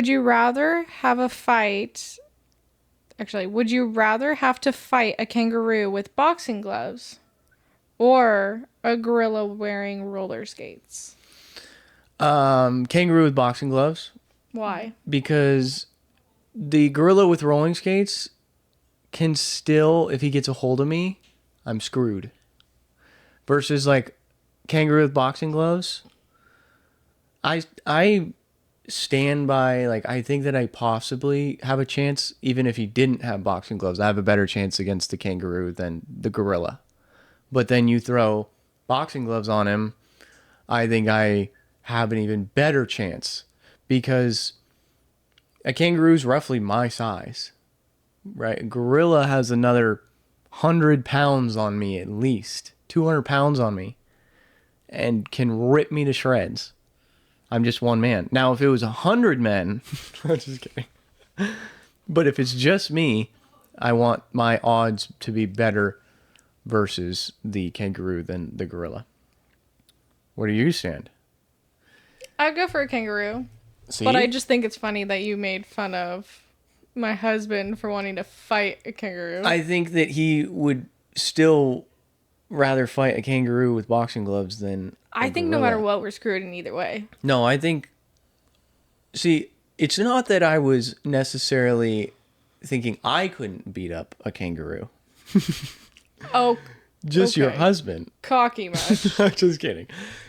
Would you rather have a fight? Actually, would you rather have to fight a kangaroo with boxing gloves or a gorilla wearing roller skates? Kangaroo with boxing gloves Why? because the gorilla with rolling skates can still, if he gets a hold of me, I'm screwed. Versus like kangaroo with boxing gloves, I stand by, like, I think that I possibly have a chance even if he didn't have boxing gloves. I have a better chance against the kangaroo than the gorilla. But then you throw boxing gloves on him, I think I have an even better chance because a kangaroo's roughly my size, right? A gorilla has another 100 pounds on me, at least 200 pounds on me, and can rip me to shreds. I'm just one man. Now, if it was 100 men, I'm just kidding. But if it's just me, I want my odds to be better versus the kangaroo than the gorilla. Where do you stand? I'd go for a kangaroo. But I See? just think it's funny that you made fun of my husband for wanting to fight a kangaroo. I think that he would still rather fight a kangaroo with boxing gloves than a I think no matter gorilla. what, we're screwed in either way. No, I think. See, it's not that I was necessarily thinking I couldn't beat up a kangaroo. Oh, Just your okay. husband. Cocky much. I'm just kidding.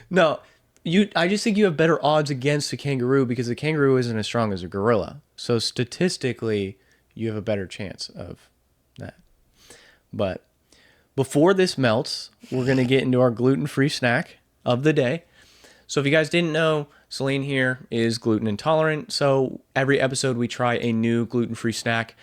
No, you. I just think you have better odds against a kangaroo because a kangaroo isn't as strong as a gorilla. So statistically, you have a better chance of that. But before this melts, we're gonna get into our gluten-free snack of the day. So if you guys didn't know, Celine here is gluten intolerant. So every episode we try a new gluten-free snack.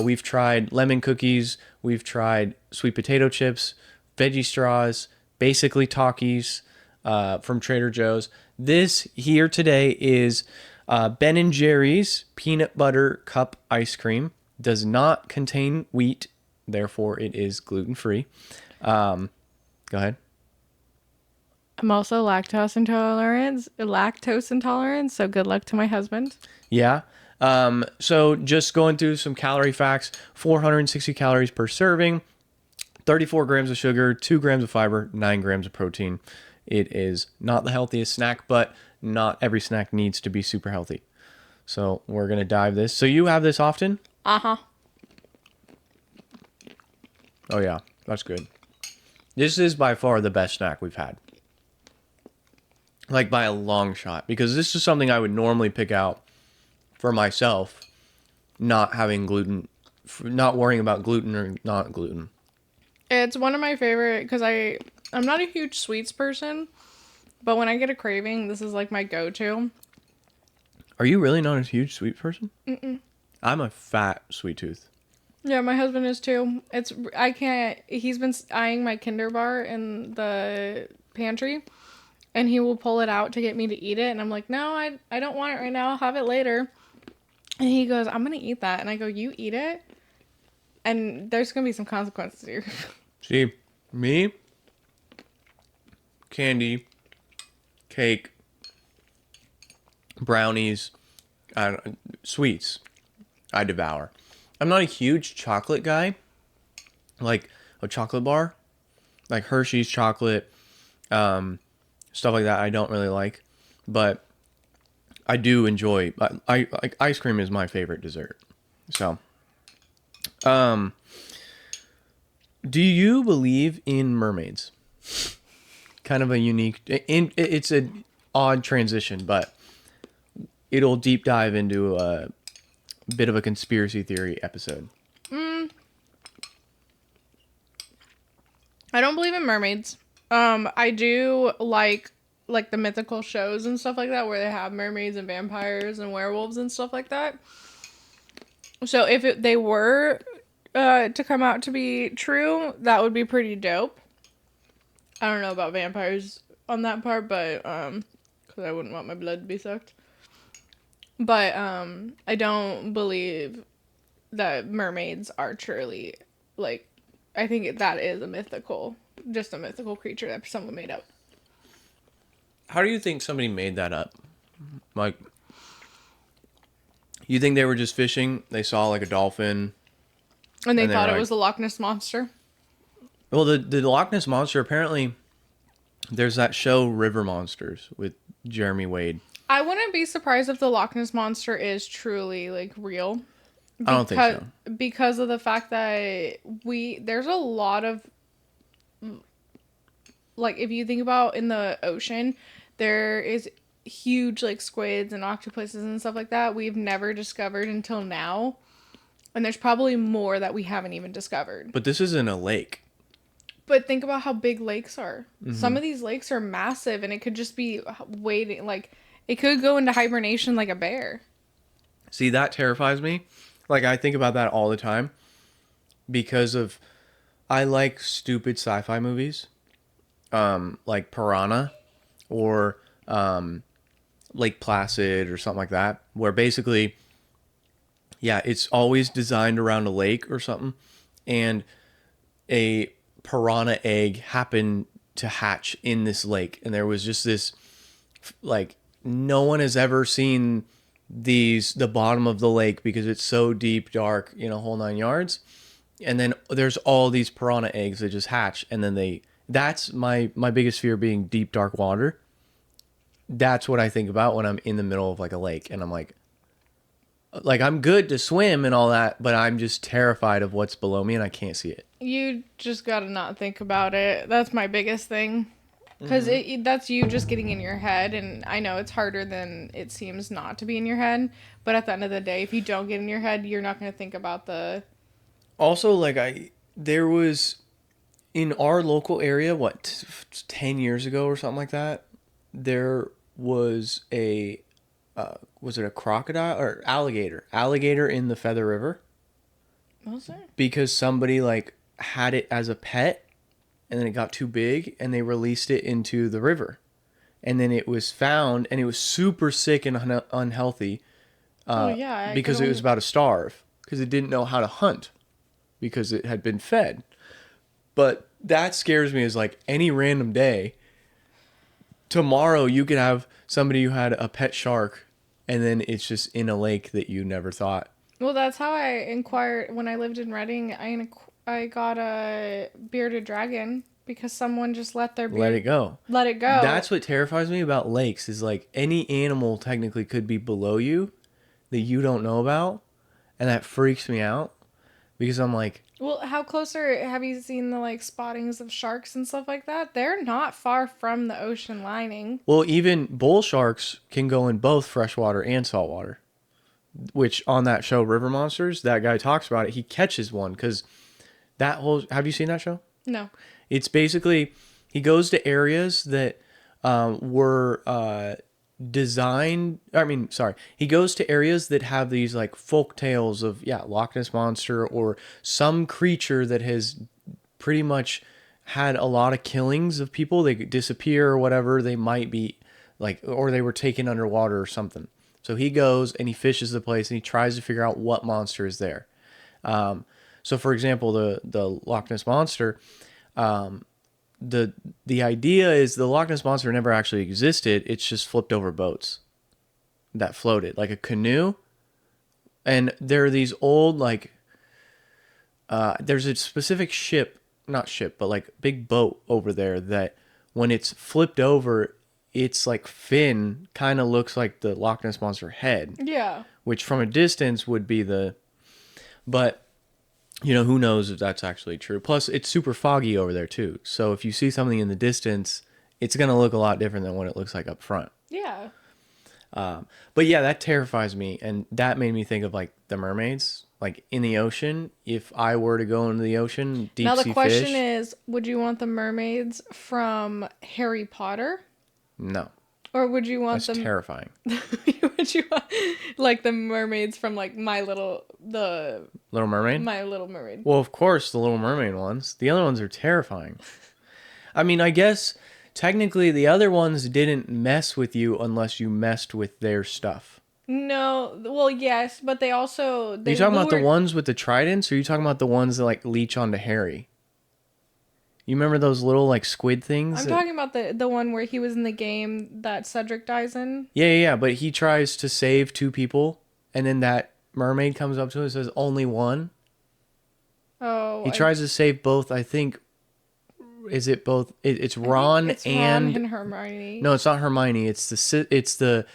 We've tried lemon cookies. We've tried sweet potato chips, veggie straws, basically Takis from Trader Joe's. This here today is Ben and Jerry's peanut butter cup ice cream. Does not contain wheat, therefore it is gluten-free. Go ahead. I'm also lactose intolerant, so good luck to my husband. Yeah. So just going through some calorie facts: 460 calories per serving, 34 grams of sugar, 2 grams of fiber, 9 grams of protein. It is not the healthiest snack, but not every snack needs to be super healthy. So we're going to dive this. So you have this often? Uh-huh. Oh, yeah. That's good. This is by far the best snack we've had. Like by a long shot. Because this is something I would normally pick out for myself, not having gluten, not worrying about gluten or not gluten. It's one of my favorite because I'm not a huge sweets person, but when I get a craving, this is like my go-to. Are you really not a huge sweet person? Mm-mm. I'm a fat sweet tooth. Yeah, my husband is too. I can't. He's been eyeing my Kinder bar in the pantry, and he will pull it out to get me to eat it, and I'm like, no, I don't want it right now. I'll have it later. And he goes, I'm gonna eat that, and I go, you eat it, and there's gonna be some consequences here. See, me, candy, cake, brownies, sweets, I devour. I'm not a huge chocolate guy, like a chocolate bar, like Hershey's chocolate, stuff like that. I don't really like, but I do enjoy. I like ice cream is my favorite dessert. So, do you believe in mermaids? Kind of a unique. It's an odd transition, but it'll deep dive into a bit of a conspiracy theory episode. I don't believe in mermaids. I do like the mythical shows and stuff like that where they have mermaids and vampires and werewolves and stuff like that. So if they were to come out to be true, that would be pretty dope. I don't know about vampires on that part, but because I wouldn't want my blood to be sucked. But I don't believe that mermaids are truly like. I think that is just a mythical creature that someone made up. How do you think somebody made that up? Like, You think they were just fishing? They saw like a dolphin. And they And they thought were it like- was the Loch Ness Monster. Well, the Loch Ness Monster, apparently, there's that show River Monsters with Jeremy Wade. I wouldn't be surprised if the Loch Ness Monster is truly, like, real. I don't think so. Because of the fact that there's a lot of, like, if you think about in the ocean, there is huge, like, squids and octopuses and stuff like that we've never discovered until now. And there's probably more that we haven't even discovered. But this isn't a lake. But think about how big lakes are. Mm-hmm. Some of these lakes are massive, and it could just be waiting, like, it could go into hibernation like a bear. See, that terrifies me. Like, I think about that all the time because of, I like stupid sci-fi movies, like Piranha or Lake Placid or something like that, where basically, yeah, it's always designed around a lake or something, and a piranha egg happened to hatch in this lake, and there was just this, like, no one has ever seen the bottom of the lake because it's so deep, dark, whole 9 yards. And then there's all these piranha eggs that just hatch, and then that's my biggest fear, being deep, dark water. That's what I think about when I'm in the middle of like a lake, and I'm like I'm good to swim and all that, but I'm just terrified of what's below me and I can't see it. You just gotta not think about it. That's my biggest thing. Because that's you just getting in your head, and I know it's harder than it seems not to be in your head, but at the end of the day, if you don't get in your head, you're not going to think about the... Also, like, there was, in our local area, 10 years ago or something like that, there was was it a crocodile or alligator in the Feather River? What was that? Because somebody, like, had it as a pet, and then it got too big, and they released it into the river. And then it was found, and it was super sick and unhealthy. Because it was about to starve. Because it didn't know how to hunt. Because it had been fed. But that scares me, is like any random day, tomorrow you could have somebody who had a pet shark, and then it's just in a lake that you never thought. Well, that's how I inquired when I lived in Reading. I got a bearded dragon because someone just let their beard... Let it go. Let it go. That's what terrifies me about lakes, is like any animal technically could be below you that you don't know about, and that freaks me out because I'm like... Well, how have you seen the, like, spottings of sharks and stuff like that? They're not far from the ocean lining. Well, even bull sharks can go in both freshwater and saltwater, which on that show River Monsters, that guy talks about it. He catches one because... have you seen that show? No. It's basically, he goes to areas that were designed. He goes to areas that have these like folk tales of Loch Ness Monster or some creature that has pretty much had a lot of killings of people. They could disappear or whatever. They might be like, or they were taken underwater or something. So he goes and he fishes the place and he tries to figure out what monster is there. So, for example, the Loch Ness Monster, the idea is the Loch Ness Monster never actually existed. It's just flipped over boats that floated, like a canoe. And there are these old, like, there's a specific but like big boat over there that when it's flipped over, its like fin kind of looks like the Loch Ness Monster head. Yeah. Which from a distance would be but... who knows if that's actually true. Plus, it's super foggy over there, too. So if you see something in the distance, it's going to look a lot different than what it looks like up front. Yeah. But yeah, that terrifies me. And that made me think of, like, the mermaids. Like, in the ocean, if I were to go into the ocean, deep sea fish... Now, the question is, would you want the mermaids from Harry Potter? No. Or would you want That's terrifying. Would you want, like, the mermaids from, like, Little Mermaid? My Little Mermaid. Well, of course, the Little Mermaid ones. The other ones are terrifying. I mean, I guess technically the other ones didn't mess with you unless you messed with their stuff. No, well, yes, but they also... Are you talking about the ones with the tridents, or are you talking about the ones that, like, leech onto Harry? You remember those little, like, squid things? I'm talking about the one where he was in the game that Cedric dies in. Yeah, but he tries to save two people. and then that mermaid comes up to him and says, "Only one." Oh, He tries to save both. I think, is it both? It's Ron it's Ron and and Hermione. no, it's not Hermione. It's the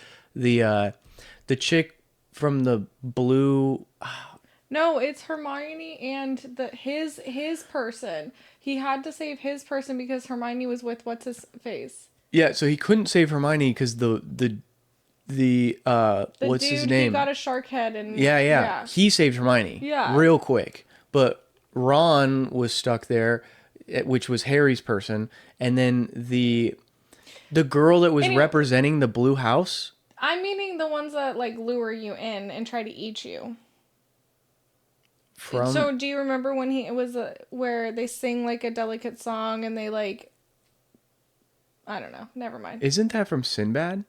chick from the blue. No, it's Hermione and his person. He had to save his person because Hermione was with what's his face. Yeah, so he couldn't save Hermione because the The what's his dude, he name? got a shark head and Yeah. He saved Hermione. Yeah. Real quick. But Ron was stuck there, which was Harry's person, and then the girl that was Anyway, representing the blue house. I'm meaning the ones that like lure you in and try to eat you. So do you remember when it was where they sing like a delicate song and they like, I don't know, never mind. Isn't that from Sinbad?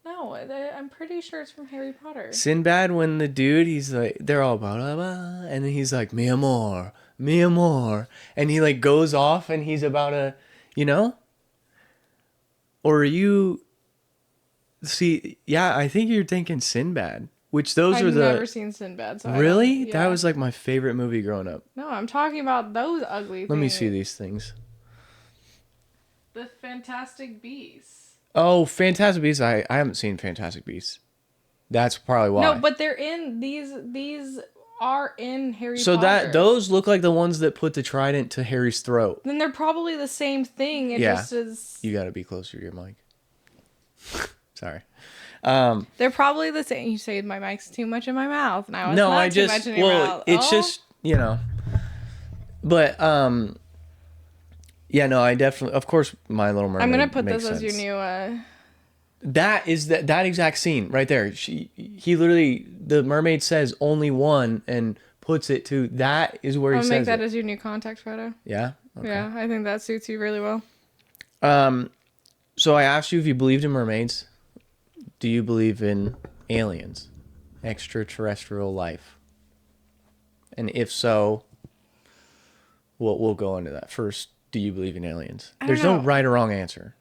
No, I'm pretty sure it's from Harry Potter. Sinbad, when the dude, he's like, they're all blah, blah, blah, and then he's like, mi amor, mi amor, and he like goes off and he's about to, you know? Or are you, see, yeah, I think you're thinking Sinbad, which those I've are the. I've never seen Sinbad. So Really? Yeah. That was like my favorite movie growing up. No, I'm talking about those ugly things. Let me see these things. The Fantastic Beasts. Oh, Fantastic Beasts. I haven't seen Fantastic Beasts. That's probably why. No, but they're in these are in Harry Potter. So those look like the ones that put the trident to Harry's throat. Then they're probably the same thing. It just is. You got to be closer to your mic. Sorry. They're probably the same. You say my mic's too much in my mouth. Now it's not too much in your mouth. It's just, you know. But yeah, no, I definitely, of course, My Little Mermaid. I'm gonna put makes this as sense. your new. That is that exact scene right there. He literally, the mermaid says only one and puts it to, that is where he says I'll make that it. as your new contact photo. Yeah. Okay. Yeah, I think that suits you really well. So I asked you if you believed in mermaids. Do you believe in aliens, extraterrestrial life? And if so, we'll go into that. First, do you believe in aliens? There's no right or wrong answer.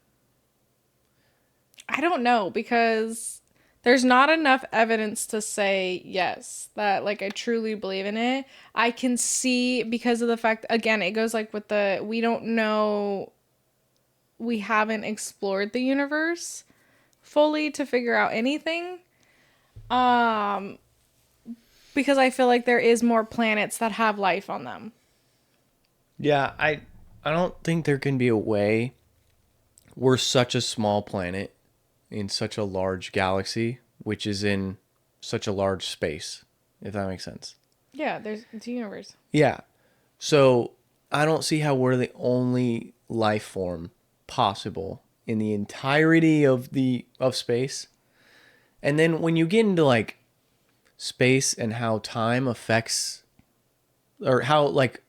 I don't know, because there's not enough evidence to say yes, that like I truly believe in it. I can see, because of the fact, again, it goes like with we don't know, we haven't explored the universe fully to figure out anything. Because I feel like there is more planets that have life on them. Yeah, I don't think there can be a way. We're such a small planet in such a large galaxy, which is in such a large space, if that makes sense. Yeah, it's a universe. Yeah. So I don't see how we're the only life form possible in the entirety of space. And then when you get into like space and how time affects, or how like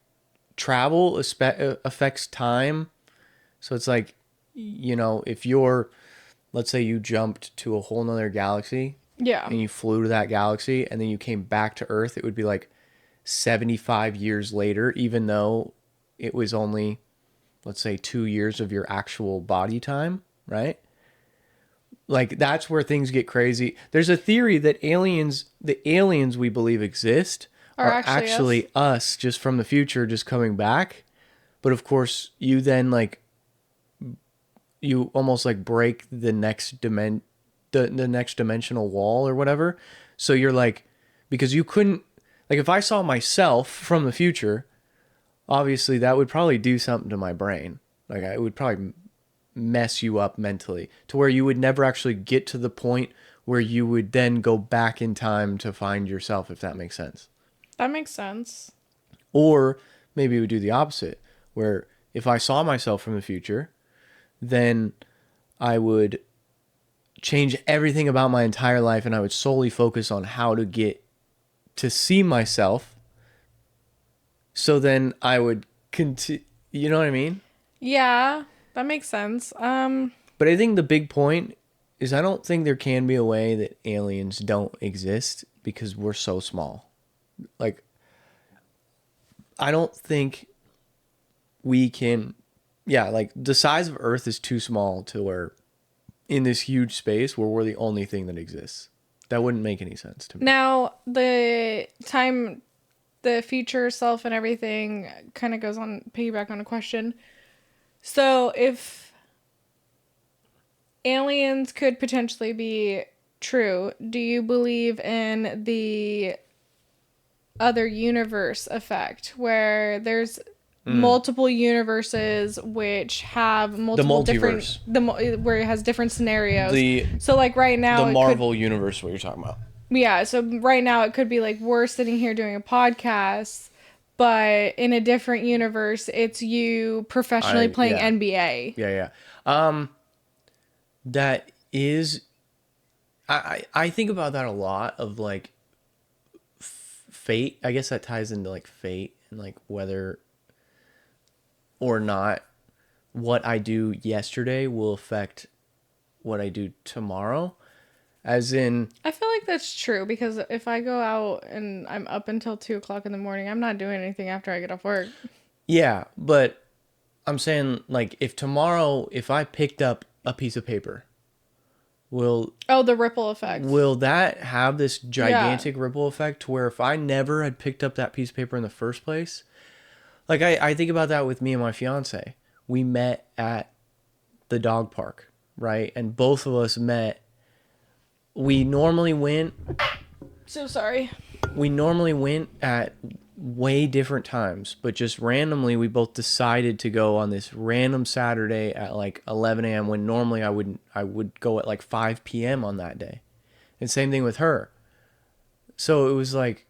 travel affects time. So it's like, you know, if let's say you jumped to a whole nother galaxy. Yeah. And you flew to that galaxy and then you came back to Earth, it would be like 75 years later, even though it was only, let's say, 2 years of your actual body time, right? Like, that's where things get crazy. There's a theory that the aliens we believe exist are actually us just from the future, just coming back. But of course, you then like, you almost like break the next the next dimensional wall or whatever. So you're like, because you couldn't, like if I saw myself from the future, obviously that would probably do something to my brain. Like it would probably mess you up mentally to where you would never actually get to the point where you would then go back in time to find yourself, if that makes sense. That makes sense. Or maybe it would do the opposite, where if I saw myself from the future, then I would change everything about my entire life and I would solely focus on how to get to see myself. So then I would continue, you know what I mean? Yeah, that makes sense. But I think the big point is I don't think there can be a way that aliens don't exist because we're so small. Like, I don't think we can, like the size of Earth is too small to where in this huge space where we're the only thing that exists. That wouldn't make any sense to me. Now, the future self and everything kind of goes on, piggyback on a question. So, if aliens could potentially be true, do you believe in the other universe effect, where there's multiple universes which have multiple different where it has different scenarios? So like right now, the Marvel universe, what you're talking about. Yeah, so right now it could be like we're sitting here doing a podcast, but in a different universe, it's you professionally playing NBA. Yeah. That is, I think about that a lot, of like fate. I guess that ties into like fate, and like whether or not what I do yesterday will affect what I do tomorrow. As in, I feel like that's true, because if I go out and I'm up until 2:00 in the morning, I'm not doing anything after I get off work. yeah, but I'm saying, like, if I picked up a piece of paper, the ripple effect. Will that have this gigantic ripple effect to where if I never had picked up that piece of paper in the first place, like I think about that with me and my fiance. We met at the dog park, right? And both of us met. We normally went. So sorry. We normally went at way different times, but just randomly we both decided to go on this random Saturday at like 11 a.m. when normally I would go at like 5 p.m. on that day. And same thing with her. So it was like,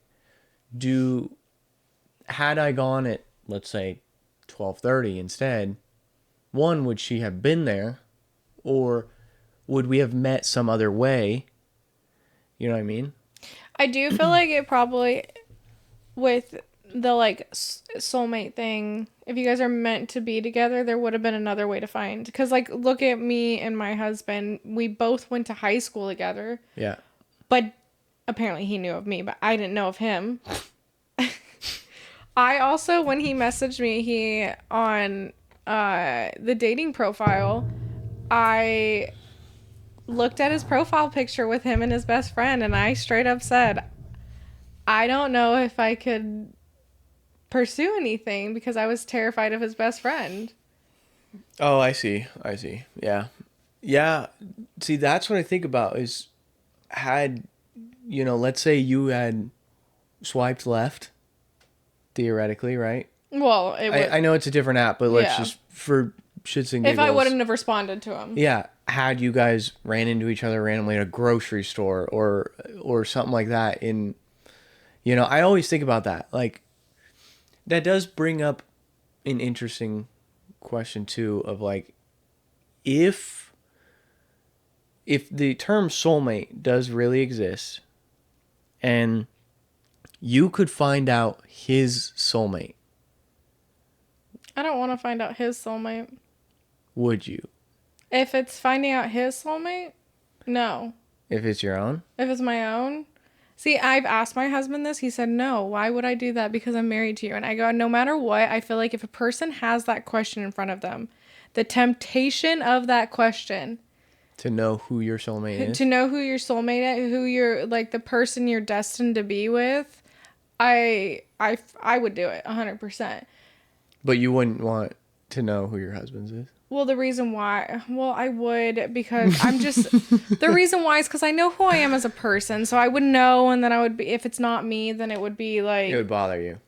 had I gone at, let's say, 12:30 instead, one, would she have been there, or would we have met some other way? You know what I mean? I do feel like it probably, with the like soulmate thing, if you guys are meant to be together, there would have been another way to find. Because like, look at me and my husband. We both went to high school together. Yeah. But apparently he knew of me, but I didn't know of him. I also, when he messaged me, on the dating profile, I looked at his profile picture with him and his best friend, and I straight up said, I don't know if I could pursue anything, because I was terrified of his best friend. Oh, I see. Yeah. See, that's what I think about is, let's say you had swiped left, theoretically, right? Well, I know it's a different app, but let's just, for shits and giggles. If I wouldn't have responded to him. Yeah. Had you guys ran into each other randomly at a grocery store or something like that I always think about that. Like, that does bring up an interesting question too, of like, if the term soulmate does really exist and you could find out his soulmate, I don't want to find out his soulmate. Would you? If it's finding out his soulmate, no. If it's your own? If it's my own? See, I've asked my husband this. He said, no. Why would I do that? Because I'm married to you. And I go, no matter what, I feel like if a person has that question in front of them, the temptation of that question, to know who your soulmate is? To know who your soulmate is, who you're, like, the person you're destined to be with, I would do it 100%. But you wouldn't want to know who your husband's is? Well, the reason why, I would, because I'm just, the reason why is because I know who I am as a person. So I would know, and then I would be, if it's not me, then it would be like. It would bother you.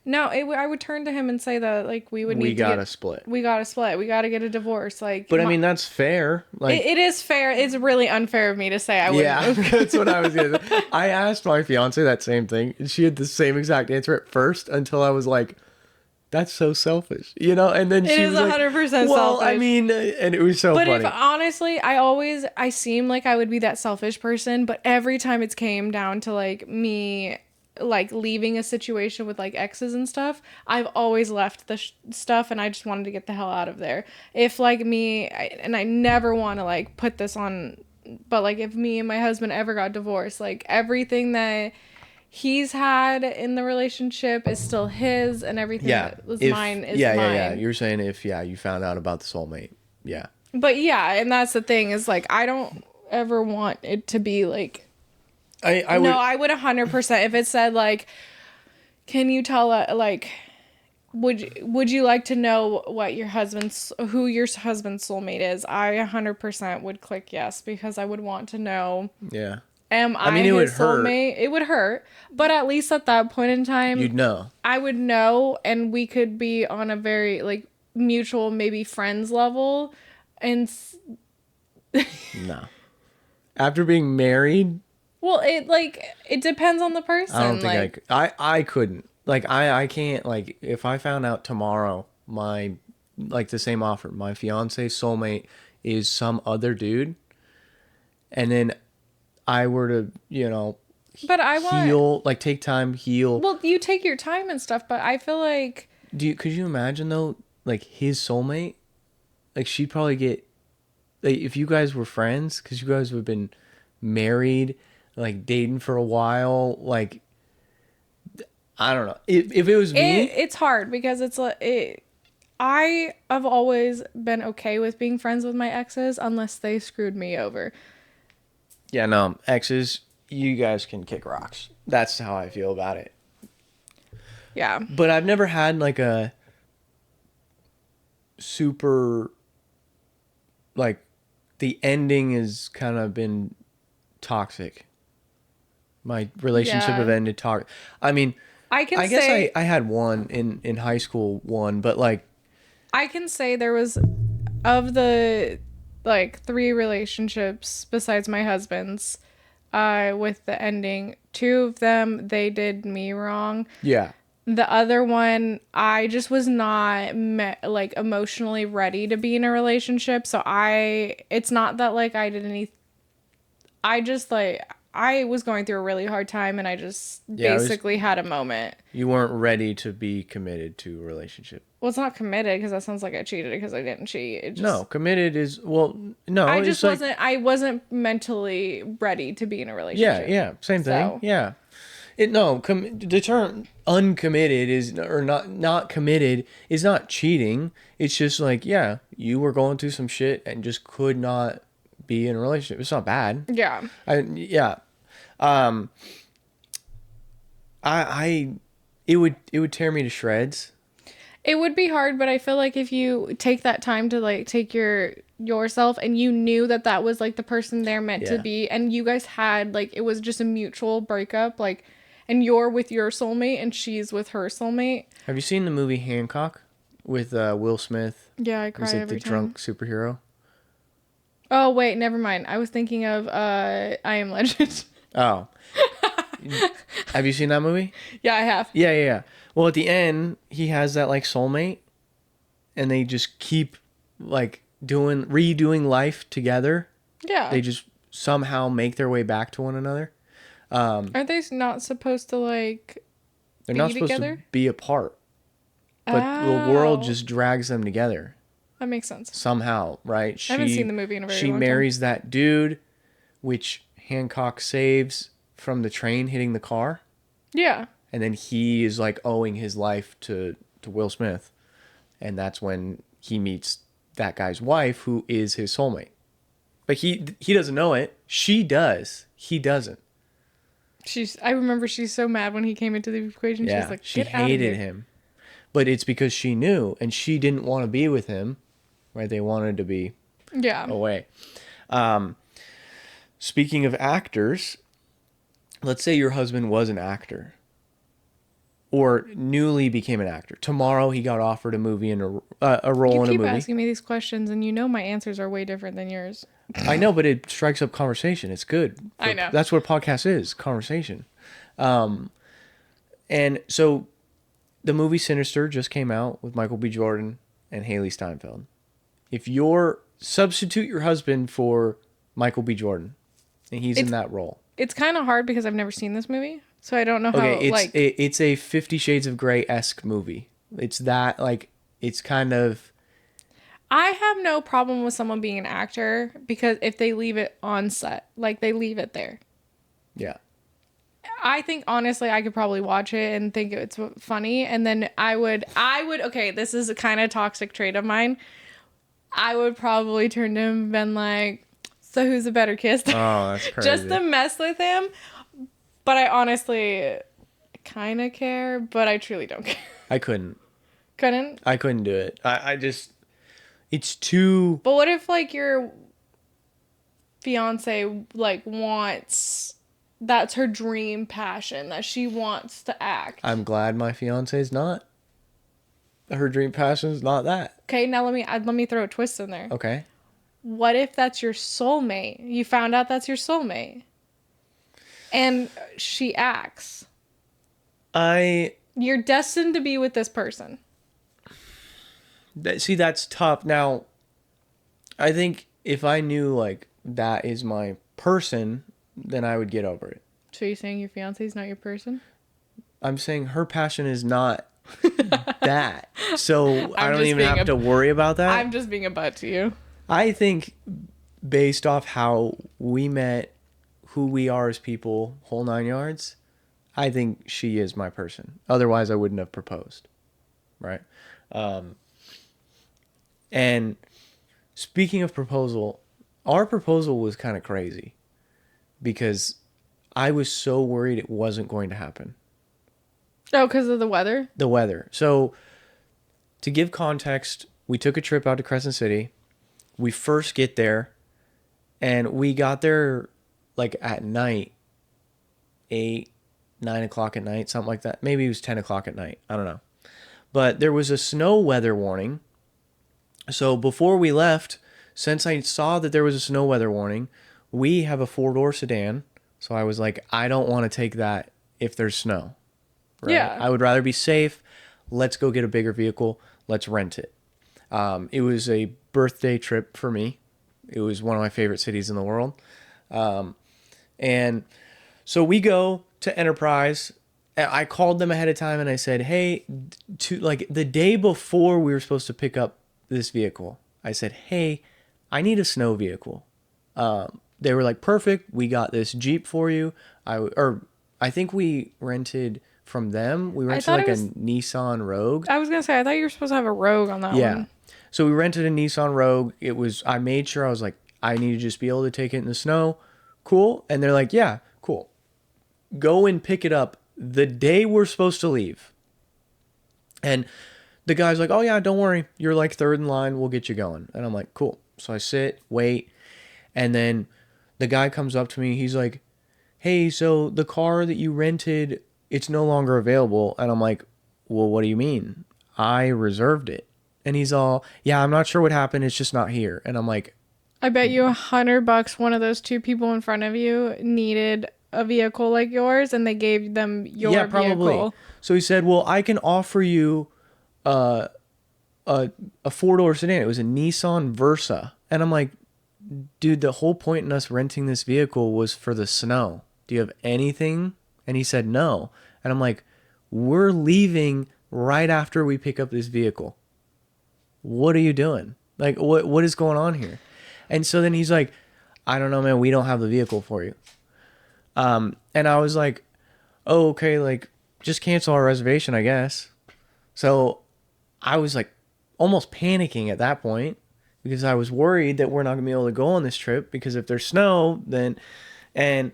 No, I would turn to him and say that, like, we gotta split. We gotta split. We gotta get a divorce. Like, but I mean, that's fair. Like, it is fair. It's really unfair of me to say I wouldn't. Yeah, that's what I was gonna say. I asked my fiance that same thing, and she had the same exact answer at first until I was like, that's so selfish, and then she was 100% like, selfish. well, I mean, and it was so funny. But if, honestly, I seem like I would be that selfish person, but every time it's came down to, like, me, like, leaving a situation with, like, exes and stuff, I've always left the stuff, and I just wanted to get the hell out of there. If, like, and I never want to, like, put this on, but, like, if me and my husband ever got divorced, like, everything that he's had in the relationship is still his, and everything that was mine is mine. Yeah. You're saying if you found out about the soulmate. Yeah. But yeah, and that's the thing is, like, I don't ever want it to be like I No, would. I would 100%. If it said like, can you tell like, would you like to know what who your husband's soulmate is? I 100% would click yes, because I would want to know. Yeah. Am I I mean, it would his hurt. soulmate? It would hurt, but at least at that point in time, You'd know. I would know, and we could be on a very like mutual, maybe friends level, and No. After being married, well, it depends on the I don't person. think Like, I couldn't. Like I can't, like, if I found out tomorrow my, like, the same offer, my fiance soulmate is some other dude, and then I were to, but I want. heal, like, take time, heal. Well, you take your time and stuff, but I feel like Could you imagine though, like, his soulmate? Like, she'd probably get, like, if you guys were friends, because you guys would have been married, like, dating for a while, like, I don't know. If it was me, it's hard because it's like I have always been okay with being friends with my exes unless they screwed me over. yeah, no, exes, you guys can kick rocks. That's how I feel about it. Yeah. But I've never had like a super, like, the ending has kind of been toxic. My relationship have Yeah. ended I mean, I can I guess say I had one in high school, one, but like, I can say there was of the like 3 relationships besides my husband's with the ending, 2 of them they did me wrong. yeah. The other one, I just was not like emotionally ready to be in a relationship. So it's not that like I did any, I just like, I was going through a really hard time and I just Yeah, basically had a moment. you weren't ready to be committed to a relationship. Well, it's not committed because that sounds like I cheated because I didn't cheat. It just, No, committed is, well, no, I it's just like, I wasn't mentally ready to be in a yeah, relationship. yeah, same thing. So, Yeah. The term uncommitted is, or not committed is not cheating. It's just like, yeah, you were going through some shit and just could not be in a relationship. It's not bad. yeah. Yeah. Um I it would tear me to shreds. It would be hard, but I feel like if you take that time to like take yourself and you knew that that was like the person they're meant to Yeah. be, and you guys had like it was just a mutual breakup, like, and you're with your soulmate and she's with her soulmate. Have you seen the movie Hancock with Will Smith? Yeah, I He's cry like the every time. drunk superhero. Oh wait, never mind. I was thinking of I Am Legend. Oh. Have you seen that movie? Yeah, I have. Yeah, yeah, yeah. Well, at the end, he has that, like, soulmate, and they just keep, like, redoing life together. Yeah. They just somehow make their way back to one another. Are they not supposed to like They're be not supposed together? to be apart, but the world Oh, just drags them together that makes sense. somehow, right? I haven't seen the movie in a very She long time. marries that dude, which Hancock saves from the train hitting the car, Yeah. and then he is, like, owing his life to Will Smith, and that's when he meets that guy's wife, who is his soulmate. But he doesn't know it. She does. He doesn't. I remember she's so mad when he came into the equation. She Yeah, was like, she "Get out of hated here." him. But it's because she knew, and she didn't want to be with him, right? They wanted to be Yeah. away. Speaking of actors, let's say your husband was an actor, or newly became an actor. Tomorrow he got offered a movie and a role You in a keep movie. asking me these questions, and you know my answers are way different than yours. I know, but it strikes up conversation. It's good. I know. That's what a podcast is, conversation. And so the movie Sinister just came out with Michael B. Jordan and Haley Steinfeld. If you're substitute your husband for Michael B. Jordan, and he's in that role. It's kind of hard because I've never seen this movie, so I don't know how. Okay, like, it's a 50 Shades of Grey-esque movie. It's that, like, it's kind of... I have no problem with someone being an actor because if they leave it on set, like they leave it there. Yeah. I think honestly I could probably watch it and think it's funny, and then I would okay, this is a kind of toxic trait of mine. I would probably turn to him and been like, "So who's a better kiss?" Oh, that's crazy. Just to mess with him. But I honestly kind of care, but I truly don't care. I couldn't. Couldn't? I couldn't do it. I just, it's too. But what if, like, your fiance, like, wants, that's her dream passion, that she wants to act? I'm glad my fiance's not. Her dream passion's not that. Okay, now let me throw a twist in there. Okay. What if that's your soulmate? You found out that's your soulmate. And she acts. You're destined to be with this person. See, that's tough. Now, I think if I knew, like, that is my person, then I would get over it. So you're saying your fiance is not your person? I'm saying her passion is not that. So I I'm don't just even being have to worry about that. I'm just being a butt to you. I think based off how we met, who we are as people, whole 9 yards, I think she is my person. Otherwise, I wouldn't have proposed. Right? And speaking of proposal, our proposal was kind of crazy because I was so worried it wasn't going to happen. Oh, because of the weather? The weather. So to give context, we took a trip out to Crescent City. We first get there and we got there like at night, 8, 9 o'clock at night, something like that. Maybe it was 10 o'clock at night. I don't know. But there was a snow weather warning. So before we left, since I saw that there was a snow weather warning, we have a 4-door sedan. So I was like, I don't want to take that if there's snow. Right? Yeah. I would rather be safe. Let's go get a bigger vehicle. Let's rent it. It was a birthday trip for me. It was one of my favorite cities in the world. And so we go to Enterprise. I called them ahead of time and I said, hey, like the day before we were supposed to pick up this vehicle, I said, hey, I need a snow vehicle. They were like, perfect. We got this Jeep for you. I think we rented from them. We rented like a Nissan Rogue. I was going to say, I thought you were supposed to have a Rogue on that one. Yeah. So we rented a Nissan Rogue. I made sure I was like, I need to just be able to take it in the snow. Cool. And they're like, yeah, cool. Go and pick it up the day we're supposed to leave. And the guy's like, oh yeah, don't worry. You're like third in line. We'll get you going. And I'm like, cool. So I sit, wait. And then the guy comes up to me. He's like, hey, so the car that you rented, it's no longer available. And I'm like, well, what do you mean? I reserved it. And he's all, yeah, I'm not sure what happened. It's just not here. And I'm like, I bet you $100 one of those two people in front of you needed a vehicle like yours and they gave them your yeah, probably. vehicle. So he said, well, I can offer you a 4-door sedan. It was a Nissan Versa. And I'm like, dude, the whole point in us renting this vehicle was for the snow. Do you have anything? And he said no. And I'm like, we're leaving right after we pick up this vehicle. What are you doing? Like, what is going on here? And so then he's like, I don't know, man. We don't have the vehicle for you. And I was like, oh, okay. Like, just cancel our reservation, I guess. So I was like almost panicking at that point because I was worried that we're not gonna be able to go on this trip because if there's snow, then, and,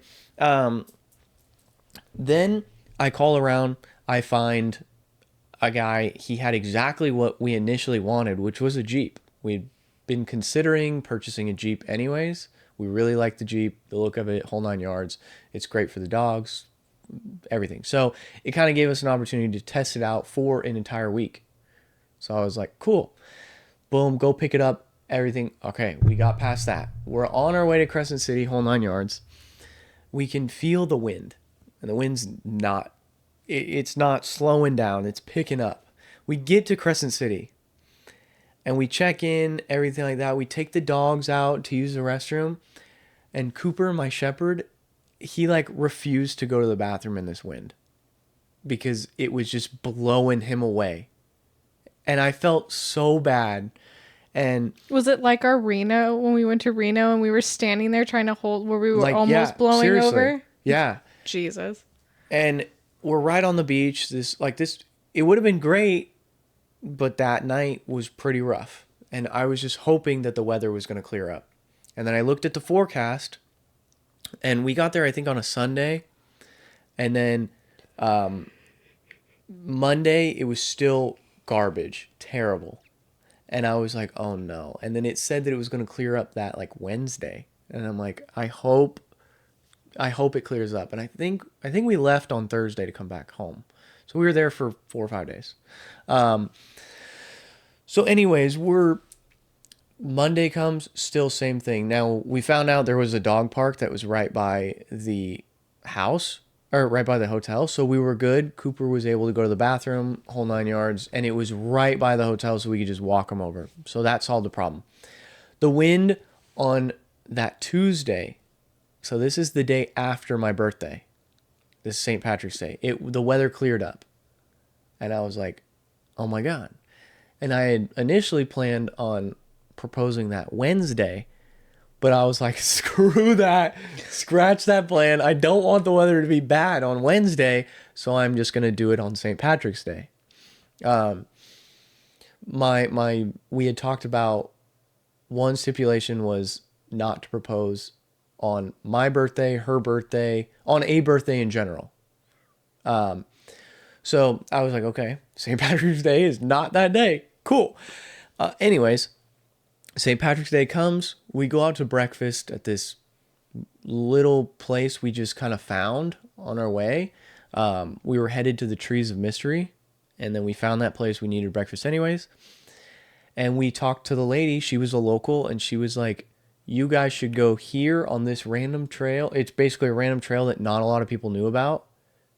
then I call around, I find a guy, he had exactly what we initially wanted, which was a Jeep. We'd been considering purchasing a Jeep anyways. We really like the Jeep, the look of it, whole 9 yards. It's great for the dogs, everything. So it kind of gave us an opportunity to test it out for an entire week. So I was like, cool. Boom, go pick it up, everything. Okay, we got past that. We're on our way to Crescent City, whole 9 yards. We can feel the wind. And the wind's not, it's not slowing down. It's picking up. We get to Crescent City. And we check in, everything like that. We take the dogs out to use the restroom. And Cooper, my shepherd, he like refused to go to the bathroom in this wind. Because it was just blowing him away. And I felt so bad. And was it like our Reno, when we went to Reno and we were standing there trying to hold, where we were like, almost blowing seriously. Over? Yeah. Jesus. And we're right on the beach. It would have been great, but that night was pretty rough. And I was just hoping that the weather was going to clear up. And then I looked at the forecast, and we got there, I think, on a Sunday. And then Monday, it was still garbage, terrible. And I was like, oh no. And then it said that it was going to clear up that like Wednesday. And I'm like, I hope it clears up. And I think we left on Thursday to come back home. So we were there for 4 or 5 days. So anyways, Monday comes, still same thing. Now we found out there was a dog park that was right by the house or right by the hotel. So we were good. Cooper was able to go to the bathroom, whole 9 yards, and it was right by the hotel, so we could just walk him over. So that solved the problem. The wind on that Tuesday, so this is the day after my birthday. This is St. Patrick's Day. The weather cleared up. And I was like, oh my God. And I had initially planned on proposing that Wednesday, but I was like, screw that. Scratch that plan. I don't want the weather to be bad on Wednesday, so I'm just going to do it on St. Patrick's Day. We had talked about one stipulation was not to propose on my birthday, her birthday, on a birthday in general. So I was like, okay, St. Patrick's Day is not that day. Cool. Anyways, St. Patrick's Day comes. We go out to breakfast at this little place we just kind of found on our way. We were headed to the Trees of Mystery, and then we found that place. We needed breakfast anyways. And we talked to the lady. She was a local, and she was like, you guys should go here on this random trail. It's basically a random trail that not a lot of people knew about.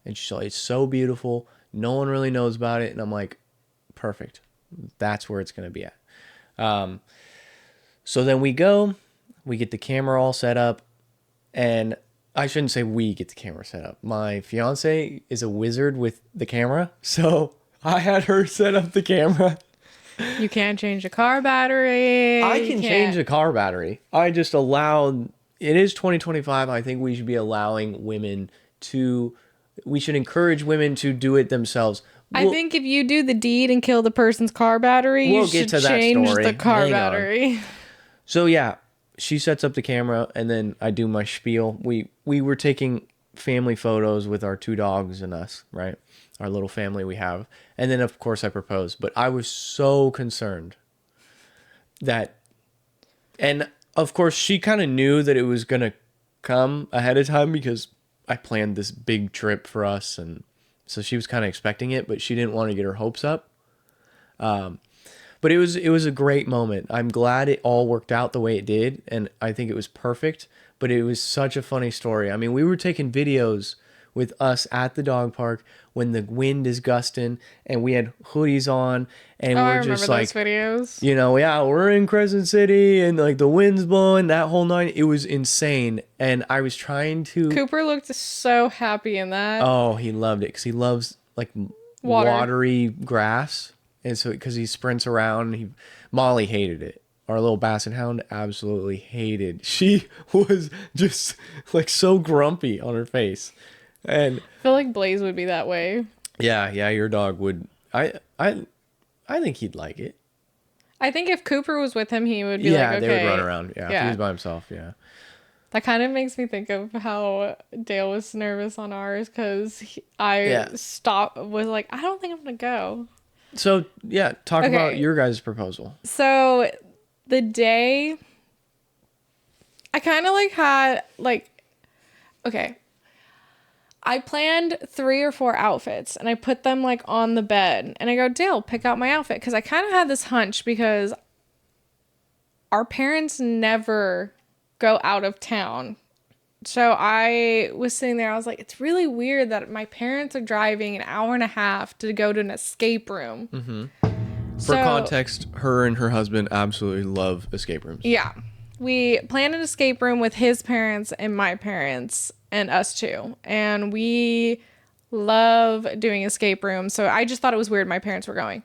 And she's like, it's so beautiful. No one really knows about it. And I'm like, perfect. That's where it's going to be at. So then we get the camera all set up. And I shouldn't say we get the camera set up. My fiance is a wizard with the camera. So I had her set up the camera. You can't change a car battery. I can change the car battery. I just allowed, it is 2025. I think we should be allowing women we should encourage women to do it themselves. I think if you do the deed and kill the person's car battery, you should change the car battery. So yeah, she sets up the camera and then I do my spiel. We were taking family photos with our 2 dogs and us, right? Our little family we have. And then of course I proposed, but I was so concerned and of course she kind of knew that it was going to come ahead of time because I planned this big trip for us, and so she was kind of expecting it, but she didn't want to get her hopes up. But it was a great moment. I'm glad it all worked out the way it did, and I think it was perfect. But it was such a funny story. I mean, we were taking videos with us at the dog park when the wind is gusting, and we had hoodies on, and we're just like, those videos. You know, yeah, we're in Crescent City, and like the wind's blowing, that whole night. It was insane, and I was trying to. Cooper looked so happy in that. Oh, he loved it because he loves like watery grass, and so because he sprints around, Molly hated it. Our little basset hound absolutely hated. She was just like so grumpy on her face. And I feel like Blaze would be that way. Yeah, your dog would. I think he'd like it. I think if Cooper was with him, he would be like, okay. Yeah, they would run around. Yeah, if he was by himself, yeah. That kind of makes me think of how Dale was nervous on ours because was like, I don't think I'm going to go. So, yeah, talk about your guys' proposal. So, the day, I kind of like had, like, okay. I planned 3 or 4 outfits and I put them like on the bed and I go, Dale, pick out my outfit. Cause I kind of had this hunch because our parents never go out of town. So I was sitting there. I was like, it's really weird that my parents are driving an hour and a half to go to an escape room. Mm-hmm. For context, her and her husband absolutely love escape rooms. Yeah. We planned an escape room with his parents and my parents and us too. And we love doing escape rooms. So I just thought it was weird my parents were going.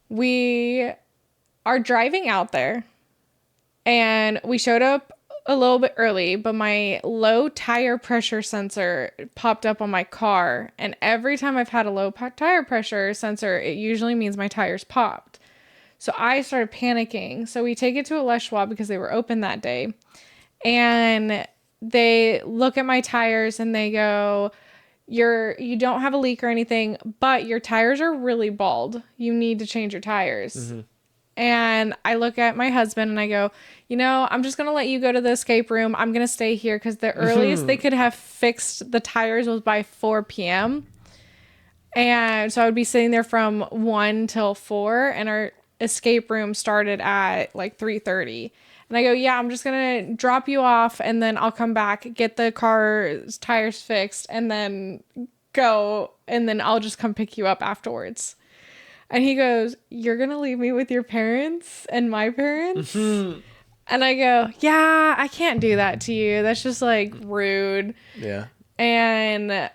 We are driving out there and we showed up a little bit early, but my low tire pressure sensor popped up on my car. And every time I've had a low tire pressure sensor, it usually means my tires popped. So I started panicking. So we take it to a Les Schwab because they were open that day. And they look at my tires and they go, You don't have a leak or anything, but your tires are really bald. You need to change your tires. And I look at my husband and I go, I'm just going to let you go to the escape room. I'm going to stay here because the earliest they could have fixed the tires was by 4 p.m. And so I would be sitting there from 1 till 4, and our escape room started at like 3:30. And I go, yeah, I'm just going to drop you off and then I'll come back, get the car's tires fixed, and then go. And then I'll just come pick you up afterwards. And he goes, you're going to leave me with your parents and my parents? And I go, yeah, I can't do that to you. That's just like rude. Yeah. And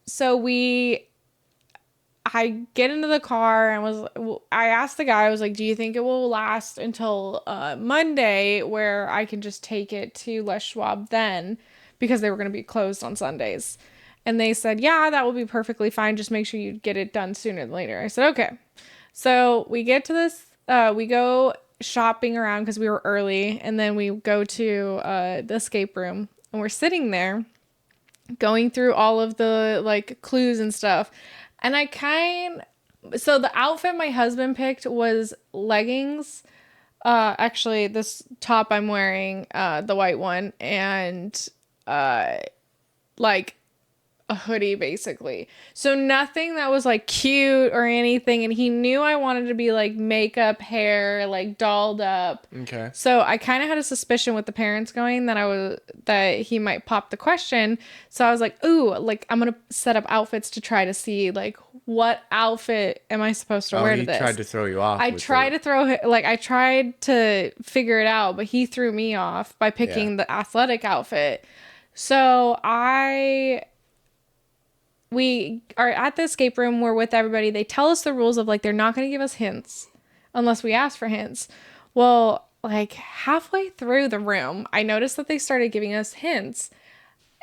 so I get into the car and I asked the guy, I was like, do you think it will last until Monday where I can just take it to Les Schwab then? Because they were going to be closed on Sundays. And they said, yeah, that will be perfectly fine. Just make sure you get it done sooner than later. I said, okay. So we get to this, we go shopping around because we were early. And then we go to the escape room and we're sitting there going through all of the like clues and stuff. And so the outfit my husband picked was leggings. Actually this top I'm wearing, the white one, and like a hoodie basically. So nothing that was like cute or anything. And he knew I wanted to be like makeup, hair, like dolled up. Okay. So I kind of had a suspicion with the parents going that he might pop the question. So I was like, ooh, like I'm going to set up outfits to try to see like what outfit am I supposed to wear to this? He tried to throw you off. I tried to figure it out, but he threw me off by picking the athletic outfit. So we are at the escape room. We're with everybody. They tell us the rules of like, they're not going to give us hints unless we ask for hints. Well, like halfway through the room, I noticed that they started giving us hints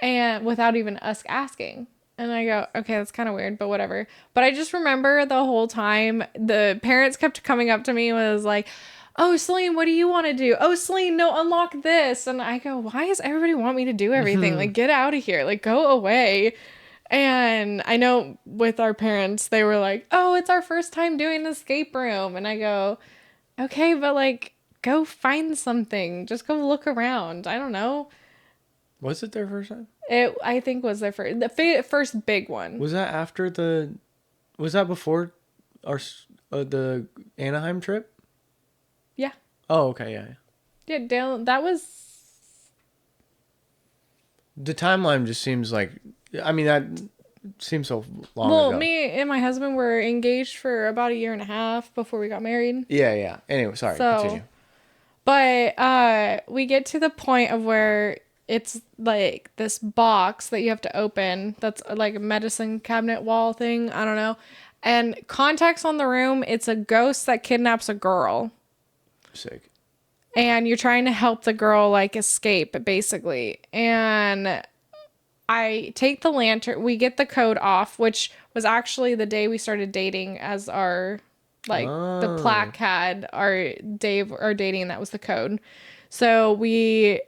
and without even us asking. And I go, okay, that's kind of weird, but whatever. But I just remember the whole time the parents kept coming up to me and was like, oh, Celine, what do you want to do? Oh, Celine, no, unlock this. And I go, why does everybody want me to do everything? Like, get out of here. Like, go away. And I know with our parents, they were like, oh, it's our first time doing an escape room. And I go, okay, but like, go find something. Just go look around. I don't know. Was it their first time? I think was their first big one. Was that before the Anaheim trip? Yeah. Oh, okay, yeah. Yeah, Dale, that was... The timeline just seems like... I mean, that seems so long well, ago. Me and my husband were engaged for about 1.5 years before we got married. Yeah. Anyway, sorry, continue. But we get to the point of where it's like this box that you have to open that's like a medicine cabinet wall thing. I don't know. And context on the room, it's a ghost that kidnaps a girl. Sick. And you're trying to help the girl like escape, basically. And I take the lantern. We get the code off, which was actually the day we started dating, as our the plaque had our dating. That was the code. So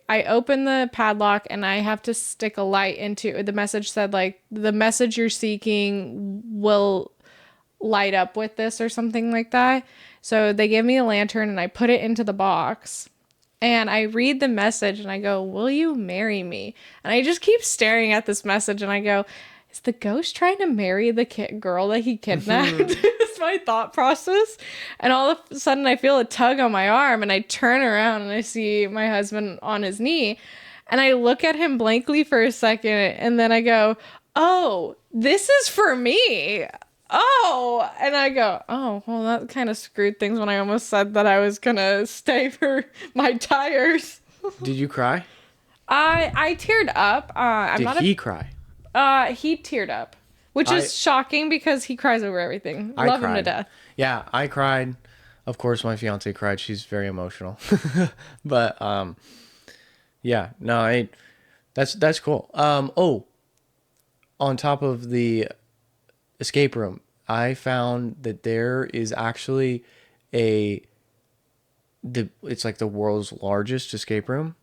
I open the padlock and I have to stick a light into the message. Said like the message you're seeking will light up with this or something like that. So they give me a lantern and I put it into the box. And I read the message and I go, will you marry me? And I just keep staring at this message and I go, is the ghost trying to marry the girl that he kidnapped? It's my thought process. And all of a sudden I feel a tug on my arm and I turn around and I see my husband on his knee. And I look at him blankly for a second and then I go, oh, this is for me. Oh, and I go, oh, well, that kind of screwed things when I almost said that I was gonna stay for my tires. Did you cry? I teared up. Did he cry? He teared up, which is shocking because he cries over everything. Love him to death. Yeah, I cried. Of course, my fiance cried. She's very emotional. But yeah, no, that's cool. On top of the escape room, I found that there is actually it's like the world's largest escape room.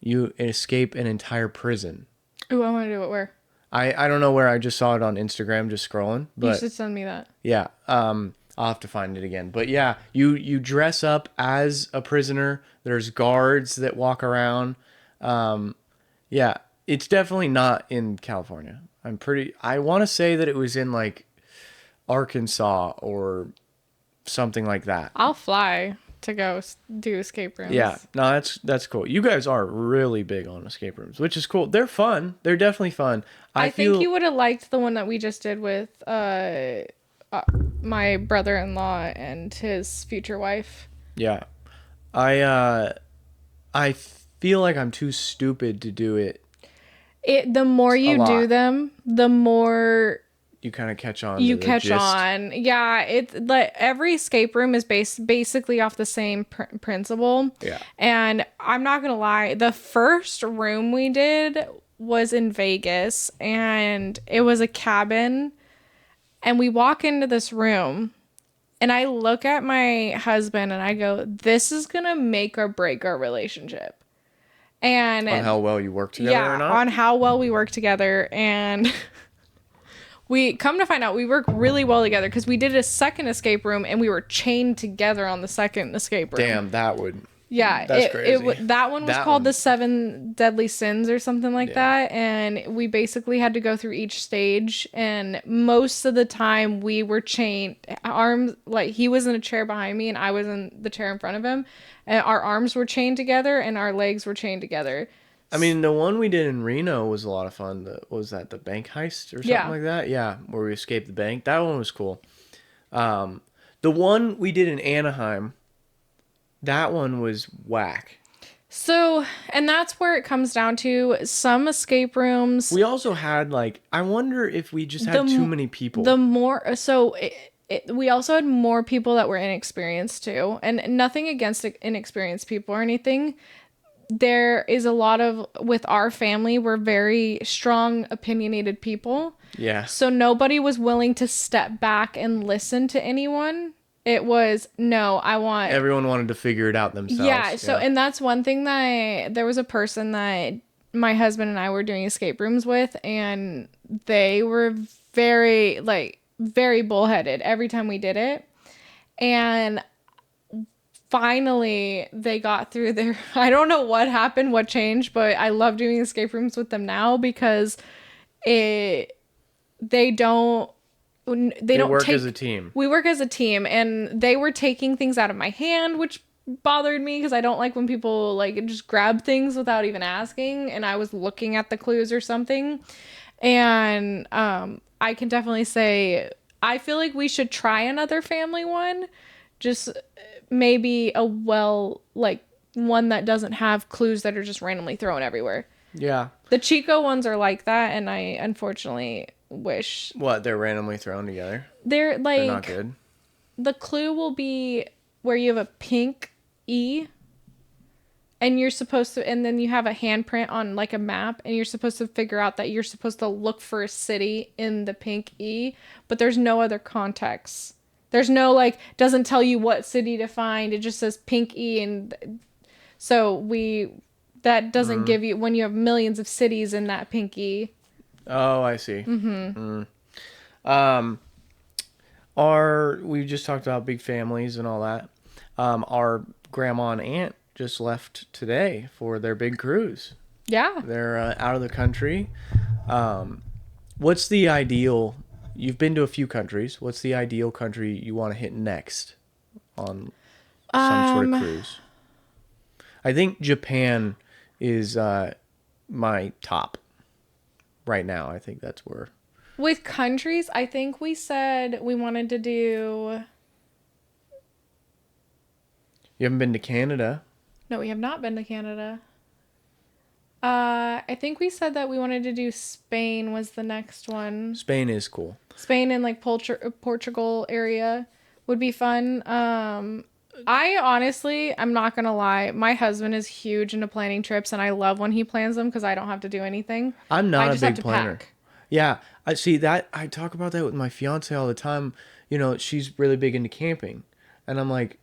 You escape an entire prison. Ooh, I want to do it. Where? I don't know where. I just saw it on Instagram, just scrolling. You But should send me that. yeah, I'll have to find it again. But yeah, you dress up as a prisoner. There's guards that walk around. Yeah, it's definitely not in California. I want to say that it was in like Arkansas or something like that. I'll fly to go do escape Yeah, rooms. no, that's cool. You guys are really big on escape rooms, which is cool. They're fun. They're definitely fun. I I think feel you would have liked the one that we just did with uh my brother-in-law and his future wife. yeah. I feel like I'm too stupid to do it The more a you do lot. them, the more You kind of catch on to you the catch gist. on. Yeah, it's like every escape room is basically off the same principle. Yeah. And I'm not gonna lie, the first room we did was in Vegas, and it was a cabin. And we walk into this room, and I look at my husband and I go, "This is gonna make or break our relationship." On And how well you work together or yeah, not. on how well we work together. And we come to find out we work really well together because we did a second escape room and we were chained together on the second escape room. Damn, that would. Yeah, That's crazy. that one was That called one. the Seven Deadly Sins or something like Yeah. that, and we basically had to go through each stage. And most of the time, we were chained, arms like he was in a chair behind me and I was in the chair in front of him, and our arms were chained together and our legs were chained together. I mean, the one we did in Reno was a lot of fun. What was that, the bank heist or something Yeah. like that? Yeah, where we escaped the bank. That one was cool. The one we did in Anaheim, that one was whack. So, and that's where it comes down to some escape rooms. We also had like, I wonder if we just had too many people. The more so we also had more people that were inexperienced too, and nothing against inexperienced people or anything. There is a lot of, with our family, we're very strong opinionated people, Yeah. so nobody was willing to step back and listen to anyone. It was, no, I want Everyone wanted to figure it out themselves. yeah, so and that's one thing that there was a person that my husband and I were doing escape rooms with, and they were very bullheaded every time we did it. And finally they got through their I don't know what happened, what changed, but I love doing escape rooms with them now because it they don't they don't work take, as a team. we work as a team, and they were taking things out of my hand, which bothered me because I don't like when people like just grab things without even asking, and I was looking at the clues or something. And I can definitely say I feel like we should try another family one, just maybe a one that doesn't have clues that are just randomly thrown everywhere. Yeah. The Chico ones are like that, and I unfortunately wish What, they're randomly thrown together? they're like They're not good. the clue will be where you have a pink E, and you're supposed to, and then you have a handprint on like a map, and you're supposed to figure out that you're supposed to look for a city in the pink E, but there's no other context. There's no like, doesn't tell you what city to find. It just says pink E, and so that doesn't give you, when you have millions of cities in that pink E. Oh, I see. We just talked about big families and all that. Our grandma and aunt just left today for their big cruise. Yeah. They're out of the country. What's the ideal? You've been to a few countries. What's the ideal country you want to hit next on some sort of cruise? I think Japan is my top right now. I think that's where. With countries, I think we said we wanted to do. You haven't been to Canada. No, we have not been to Canada. I think we said that we wanted to do Spain was the next one. Spain is cool. Spain and like Portugal area would be fun. I honestly, I'm not gonna lie, my husband is huge into planning trips, and I love when he plans them because I don't have to do anything. I'm I not a just have big to planner. pack. Yeah, I see that. I talk about that with my fiance all the time. You know, she's really big into camping, and I'm like,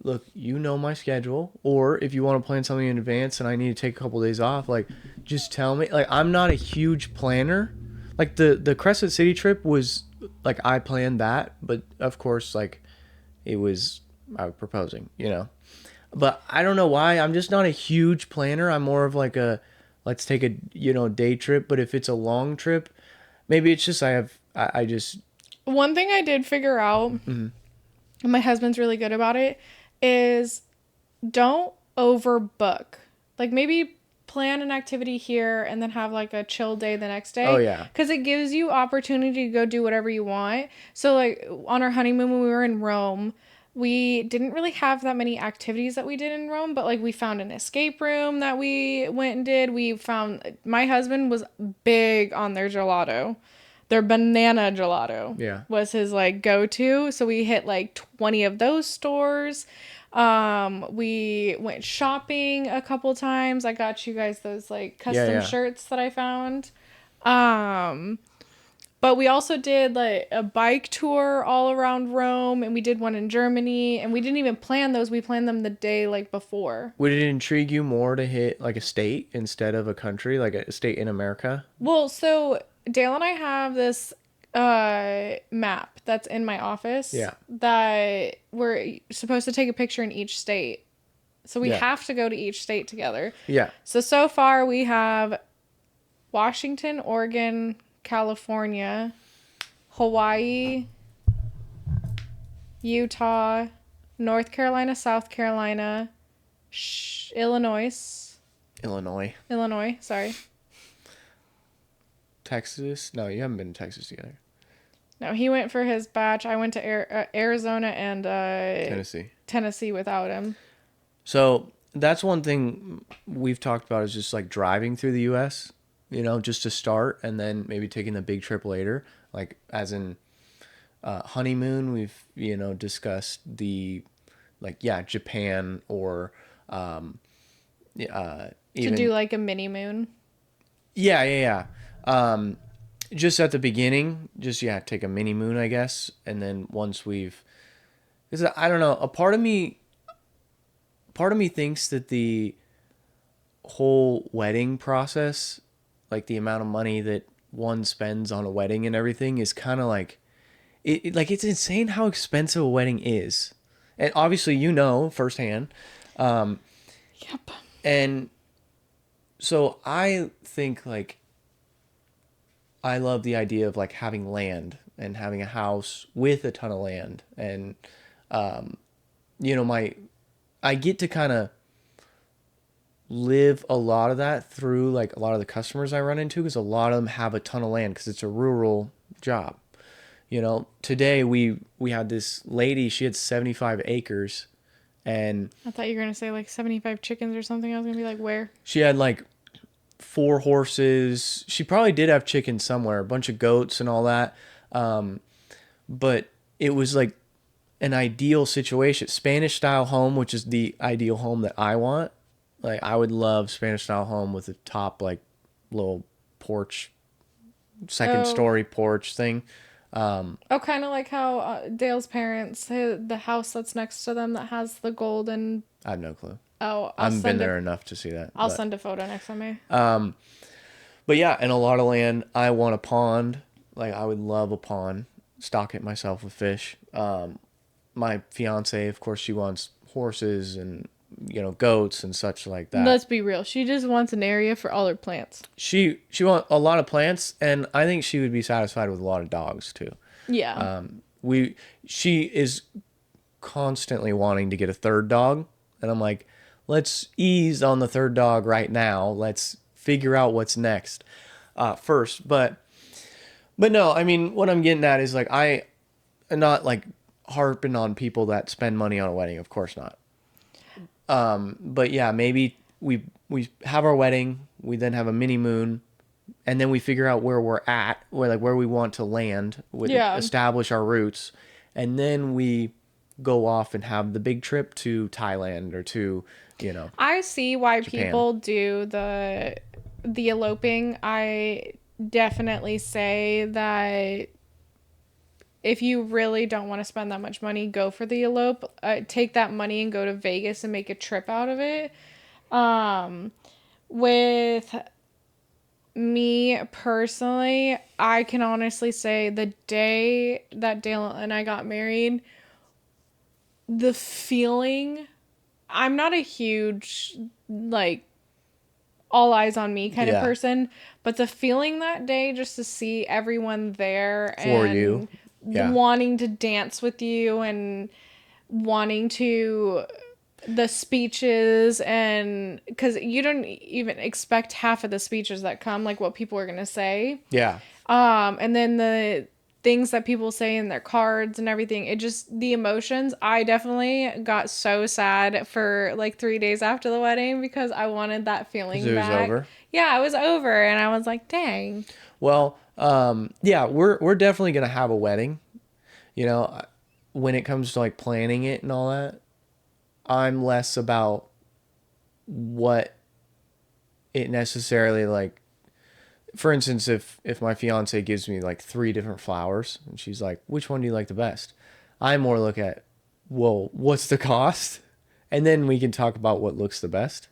look, you know my schedule, or if you want to plan something in advance and I need to take a couple days off, like just tell me. Like I'm not a huge planner. Like the Crescent City trip was like I planned that, but of course like it was I was proposing, you know. But I don't know why. I'm just not a huge planner. I'm more of like a let's take a day trip. But if it's a long trip, maybe it's just I just One thing I did figure out, mm, and my husband's really good about it, is don't overbook. Like maybe plan an activity here and then have like a chill day the next oh day, yeah because it gives you opportunity to go do whatever you want. So like on our honeymoon when we were in Rome, we didn't really have that many activities that we did in Rome, but like we found an escape room that we went and did. We found, my husband was big on their gelato. Their banana gelato yeah was his like go-to. So we hit like 20 of those stores. We went shopping a couple times. I got you guys those like yeah custom yeah shirts that I found. Um, but we also did like a bike tour all around Rome, and we did one in Germany, and we didn't even plan those. We planned them the day like before. Would it intrigue you more to hit like a state instead of a country, like a state in America? Well, so Dale and I have this map that's in my office Yeah. that we're supposed to take a picture in each state. So we Yeah. have to go to each state together. Yeah. So far we have Washington, Oregon, California, Hawaii, Utah, North Carolina, South Carolina, Illinois. Illinois, sorry. Texas? No, you haven't been to Texas together. No, he went for his batch. I went to Arizona and Tennessee without him. So that's one thing we've talked about is just like driving through the U.S., just to start and then maybe taking the big trip later. Like as in honeymoon, we've, discussed the like, yeah, Japan or To even. do like a mini moon. Yeah, yeah, yeah. Just at the beginning, just, yeah, take a mini moon, I guess. And then once because I don't know, part of me thinks that the whole wedding process, like the amount of money that one spends on a wedding and everything, is kind of like like it's insane how expensive a wedding is, and obviously firsthand. Yep. And so I think like I love the idea of like having land and having a house with a ton of land, and my I get to kind of live a lot of that through like a lot of the customers I run into, because a lot of them have a ton of land because it's a rural job. Today we had this lady, she had 75 acres, and I thought you were gonna say like 75 chickens or something. I was gonna be like, where? she had like 4 horses. She probably did have chickens somewhere, a bunch of goats and all that. But it was like an ideal situation. Spanish style home, which is the ideal home that I want. Like I would love Spanish style home with a top like little porch, second Oh, story porch thing. oh, kind of like how Dale's parents, the house that's next to them that has the golden. I have no clue. Oh, I haven't been there enough to see that. I'll send a photo next time. But yeah, and a lot of land. I want a pond. Like I would love a pond. Stock it myself with fish. My fiance, of course, she wants horses and goats and such like that. Let's be real. She just wants an area for all her plants. She wants a lot of plants, and I think she would be satisfied with a lot of dogs too. Yeah. She is constantly wanting to get a third dog, and I'm like, let's ease on the third dog right now. Let's figure out what's next first. But no, I mean, what I'm getting at is like I am not like harping on people that spend money on a wedding. Of course not. But yeah, maybe we have our wedding, we then have a mini moon, and then we figure out where we're at, where we want to land, Yeah. establish our roots, and then we go off and have the big trip to Thailand or to I see why Japan. people do the eloping. I definitely say that if you really don't want to spend that much money, go for the elope. Take that money and go to Vegas and make a trip out of it. With me personally, I can honestly say the day that Dale and I got married, the feeling, I'm not a huge, like, all eyes on me kind of Yeah. person, but the feeling that day just to see everyone there For you. and Yeah. wanting to dance with you and wanting to the speeches, and because you don't even expect half of the speeches that come, like what people are gonna say, Yeah. and then the things that people say in their cards and everything, it just, the emotions, I definitely got so sad for like 3 days after the wedding because I wanted that Because feeling it was back. over. Yeah, it was over and I was like, dang. Well, yeah, we're definitely gonna have a wedding. You know, when it comes to like planning it and all that, I'm less about what it necessarily like. For instance, if my fiance gives me like three different flowers and she's like, "Which one do you like the best?" I more look at, well, what's the cost, and then we can talk about what looks the best,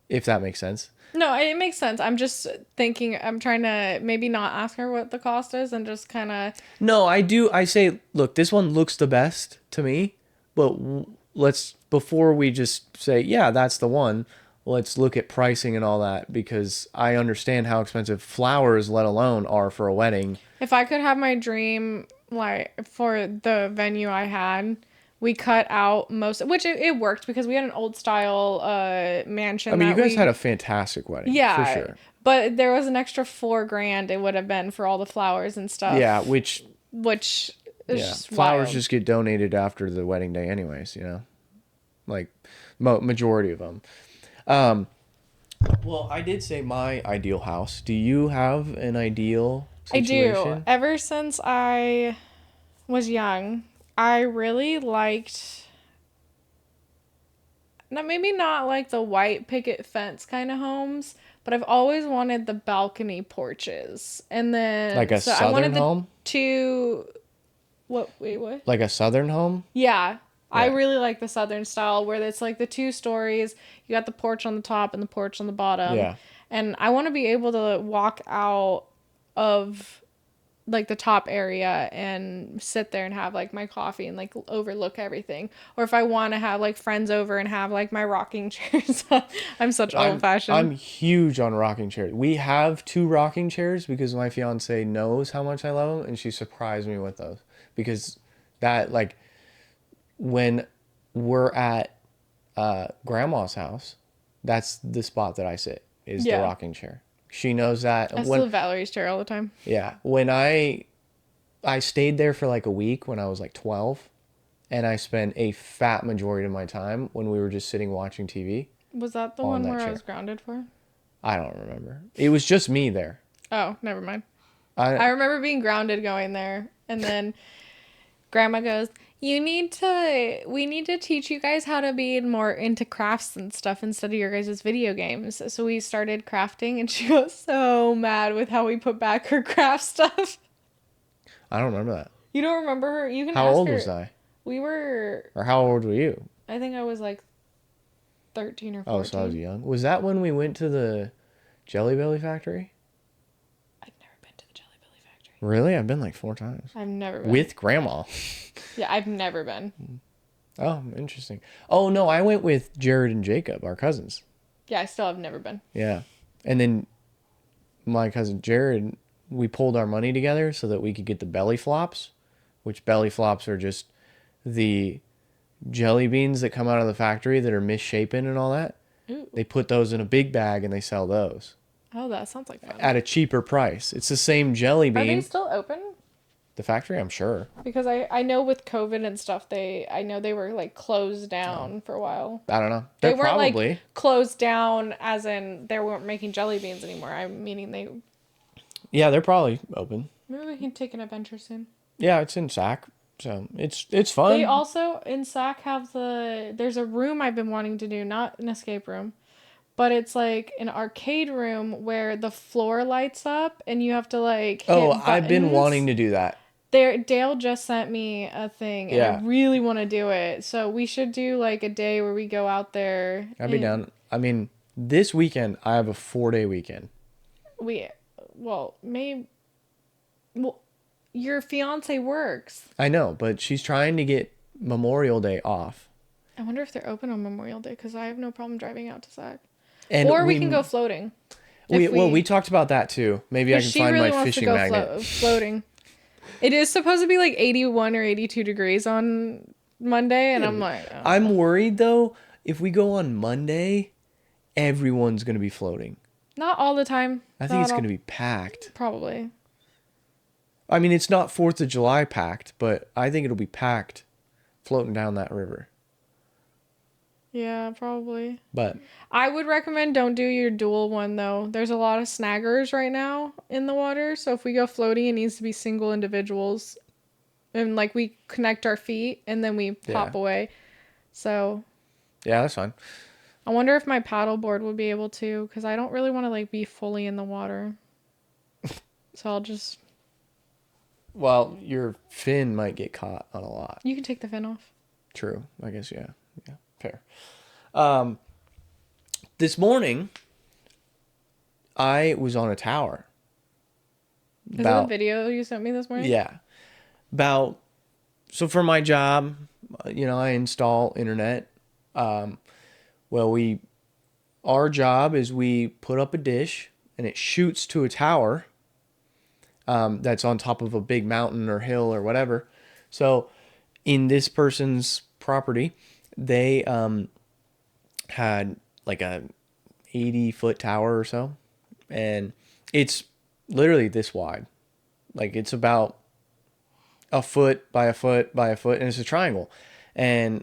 if that makes sense. No, it makes sense. I'm just thinking, I'm trying to maybe not ask her what the cost is and just kind of. No, I do. I say, look, this one looks the best to me, but let's, before we just say, yeah, that's the one, let's look at pricing and all that because I understand how expensive flowers, let alone, are for a wedding. If I could have my dream, like for the venue I had, we cut out most, which it worked because we had an old style I mansion mean, you that guys had we, a fantastic wedding, for yeah, sure. but there was an extra 4 grand it would have been for all the flowers and Yeah, stuff, which is yeah, just flowers wild. just get donated after the wedding day, anyways, like majority of them. Um, well, I did say my ideal house. Do you have an ideal I do. situation? Ever since I was young, I really liked, now maybe not like the white picket fence kind of homes, but I've always wanted the balcony porches. And Like then a so I wanted southern the home? two, what, wait, what? Like a southern home? Yeah. I Yeah. really like the southern style where it's like the 2 stories, you got the porch on the top and the porch on the bottom. Yeah. And I want to be able to walk out of like the top area and sit there and have like my coffee and like overlook everything. Or if I want to have like friends over and have like my rocking chairs. I'm such old I'm fashioned. huge on rocking chairs. We have two rocking chairs because my fiance knows how much I love them and she surprised me with those. Because that like when we're at grandma's house, that's the spot that I sit is the Yeah. rocking chair. She knows that. I still have Valerie's chair all the time. Yeah, when I stayed there for like a week when I was like 12, and I spent a fat majority of my time when we were just sitting watching TV Was that the on one that where I chair. was grounded for? I don't remember. It was just me there. Oh, never mind. I I remember being grounded going there, and then grandma goes, we need to teach you guys how to be more into crafts and stuff instead of your guys' video games. So we started crafting, and she was so mad with how we put back her craft stuff. I don't remember that. You don't remember her? You can How ask old was her. I? We were, Or how old were you? I think I was like 13 or Oh, so I was 14. young. Was that when we went to the Jelly Belly factory? I've never been to the Jelly Belly factory. Really? I've been like 4 times. I've never been. With grandma. Yeah, I've never been. Oh, interesting. Oh, no, I went with Jared and Jacob, our cousins. Yeah, I still have never been. Yeah. And then my cousin Jared, we pulled our money together so that we could get the belly flops, which belly flops are just the jelly beans that come out of the factory that are misshapen and all that. Ooh. They put those in a big bag and they sell those Oh, that sounds like fun. at a cheaper price. It's the same jelly Are they bean. still open? The factory, I'm sure. Because I know with COVID and stuff, I know they were like closed down for a while. I don't know. They They're weren't probably. like closed down as in they weren't making jelly beans anymore. I'm meaning they. Yeah, they're probably open. Maybe we can take an adventure soon. Yeah, it's in Sac. So it's fun. They also in SAC have there's a room I've been wanting to do, not an escape room, but it's like an arcade room where the floor lights up and you have to like hit Oh, I've been buttons. wanting to do that. Dale just sent me a thing, and I Yeah, really want to do it. So we should do like a day where we go out there I'd be and down. I mean, this weekend I have a 4-day weekend. we, well, maybe, well, your fiance works. I know, but she's trying to get Memorial Day off, I wonder if they're open on Memorial Day because I have no problem driving out to Sac. and Or we can go floating if we talked about that too. Maybe I because can she find really my wants to fishing go magnet. floating. It is supposed to be like 81 or 82 degrees on Monday, and I'm like, I'm worried though, if we go on Monday, everyone's gonna be floating. not all the time. I think Not it's all, gonna be packed. probably. I mean, it's not 4th of July packed, but I think it'll be packed floating down that river. Yeah, probably. But I would recommend don't do your dual one though. There's a lot of snaggers right now in the water, so if we go floating, it needs to be single individuals, and like we connect our feet and then we pop yeah, away. So yeah, that's fine. I wonder if my paddleboard would be able to, because I don't really want to like be fully in the water. So I'll just. Well, your fin might get caught on a lot. You can take the fin off. True. I guess, yeah. Yeah. Fair. Um, this morning, I was on a tower. Is that a video you sent me this morning? Yeah. About, so for my job, I install internet. Well, our job is we put up a dish and it shoots to a tower that's on top of a big mountain or hill or whatever. So in this person's property, they had like a 80-foot tower or so, and it's literally this wide. Like it's about a foot by a foot by a foot, and it's a triangle. And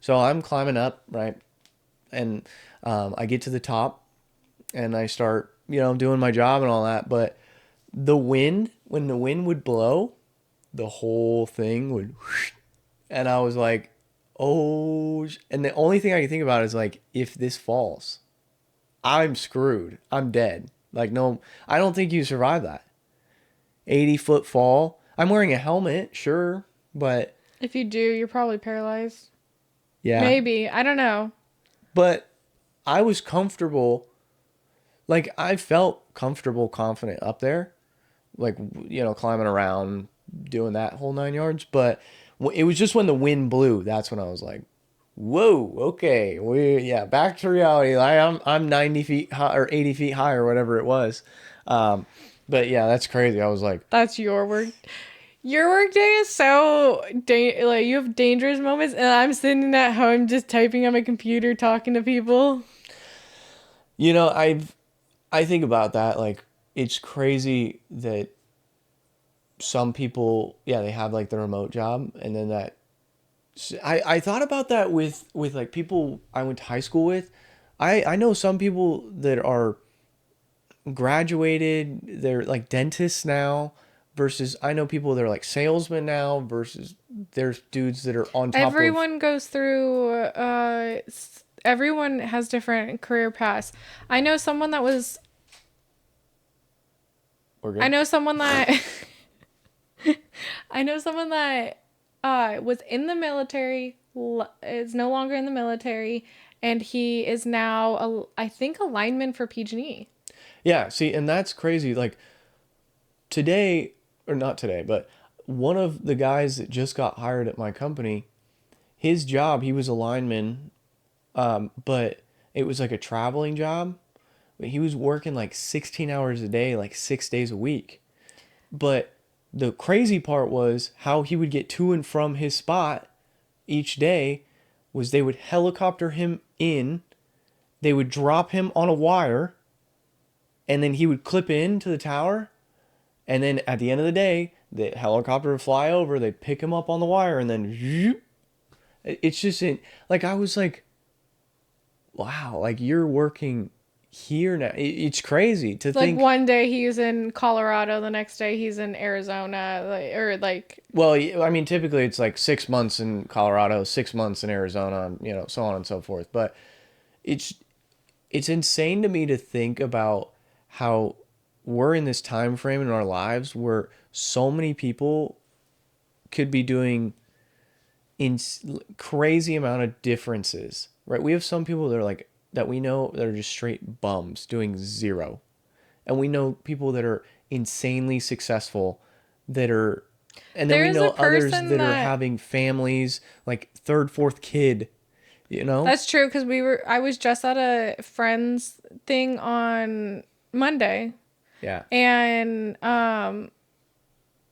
so I'm climbing up, right? And I get to the top, and I start, doing my job and all that. But when the wind would blow, the whole thing would, whoosh, and I was like, oh, and the only thing I can think about is like, if this falls, I'm screwed. I'm dead. Like, no, I don't think you survive that. 80-foot fall. I'm wearing a helmet, sure, but If you do, you're probably paralyzed. yeah. Maybe. I don't know. But I was comfortable. Like, I felt comfortable, confident up there. Like, climbing around, doing that whole 9 yards. But it was just when the wind blew, that's when I was like, whoa, okay. Back to reality. I'm 90 feet high or 80 feet high or whatever it was. But yeah, that's crazy. I was like, That's your work. Your work day is so like you have dangerous moments, and I'm sitting at home just typing on my computer, talking to people. I think about that. Like, it's crazy that some people, yeah, they have like the remote job, and then that. I thought about that with like people I went to high school with. I know some people that are graduated, they're like dentists now, versus I know people that are like salesmen now, versus there's dudes that are on top of. Everyone goes through. Everyone has different career paths. I know someone that was. We're I good. know someone that. I know someone that was in the military, is no longer in the military, and he is now, I think, a lineman for PG&E. Yeah, see, and that's crazy. Like today, or not today, but one of the guys that just got hired at my company, his job, he was a lineman, but it was like a traveling job. He was working like 16 hours a day, like 6 days a week. But the crazy part was how he would get to and from his spot each day was they would helicopter him in, they would drop him on a wire, and then he would clip into the tower, and then at the end of the day, the helicopter would fly over, they'd pick him up on the wire, and then zoop. It's just like I was like, wow, like you're working here now. It's crazy to Like think. one day he's in Colorado, the next day he's in Arizona, or like. Well, I mean, typically it's like 6 months in Colorado, 6 months in Arizona, so on and so forth. But it's insane to me to think about how we're in this time frame in our lives where so many people could be doing in crazy amount of differences, right? We have some people that are like that we know that are just straight bums doing zero, and we know people that are insanely successful that are, and then we There's a know others person that are that having families like third, fourth kid, you know? that's true because I was just at a friend's thing on Monday, Yeah. and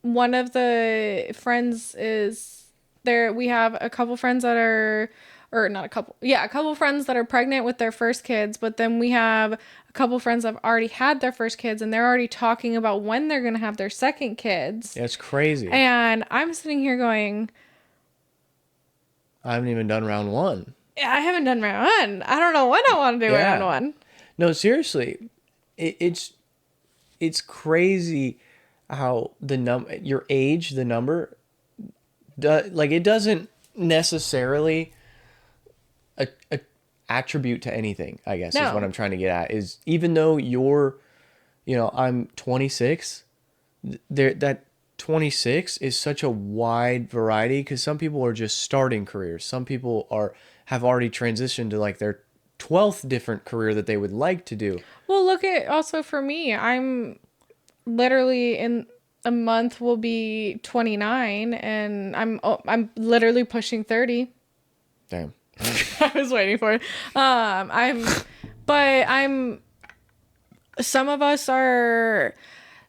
one of the friends is there. We have a couple friends that are, or not a couple, yeah, a couple friends that are pregnant with their first kids, but then we have a couple friends that have already had their first kids and they're already talking about when they're going to have their second kids. Yeah, it's crazy. And I'm sitting here going, I haven't even done round one. yeah, I haven't done round one. I don't know when I want to do Yeah. round one. No, seriously, it's crazy how your age, the number, like it doesn't necessarily a attribute to anything. I guess is No. what I'm trying to get at. Is even though I'm 26, that 26 is such a wide variety because some people are just starting careers. Some people have already transitioned to like their 12th different career that they would like to do. Well, look at also for me, I'm literally in a month will be 29 and I'm literally pushing 30. Damn. I was waiting for it. I'm some of us are,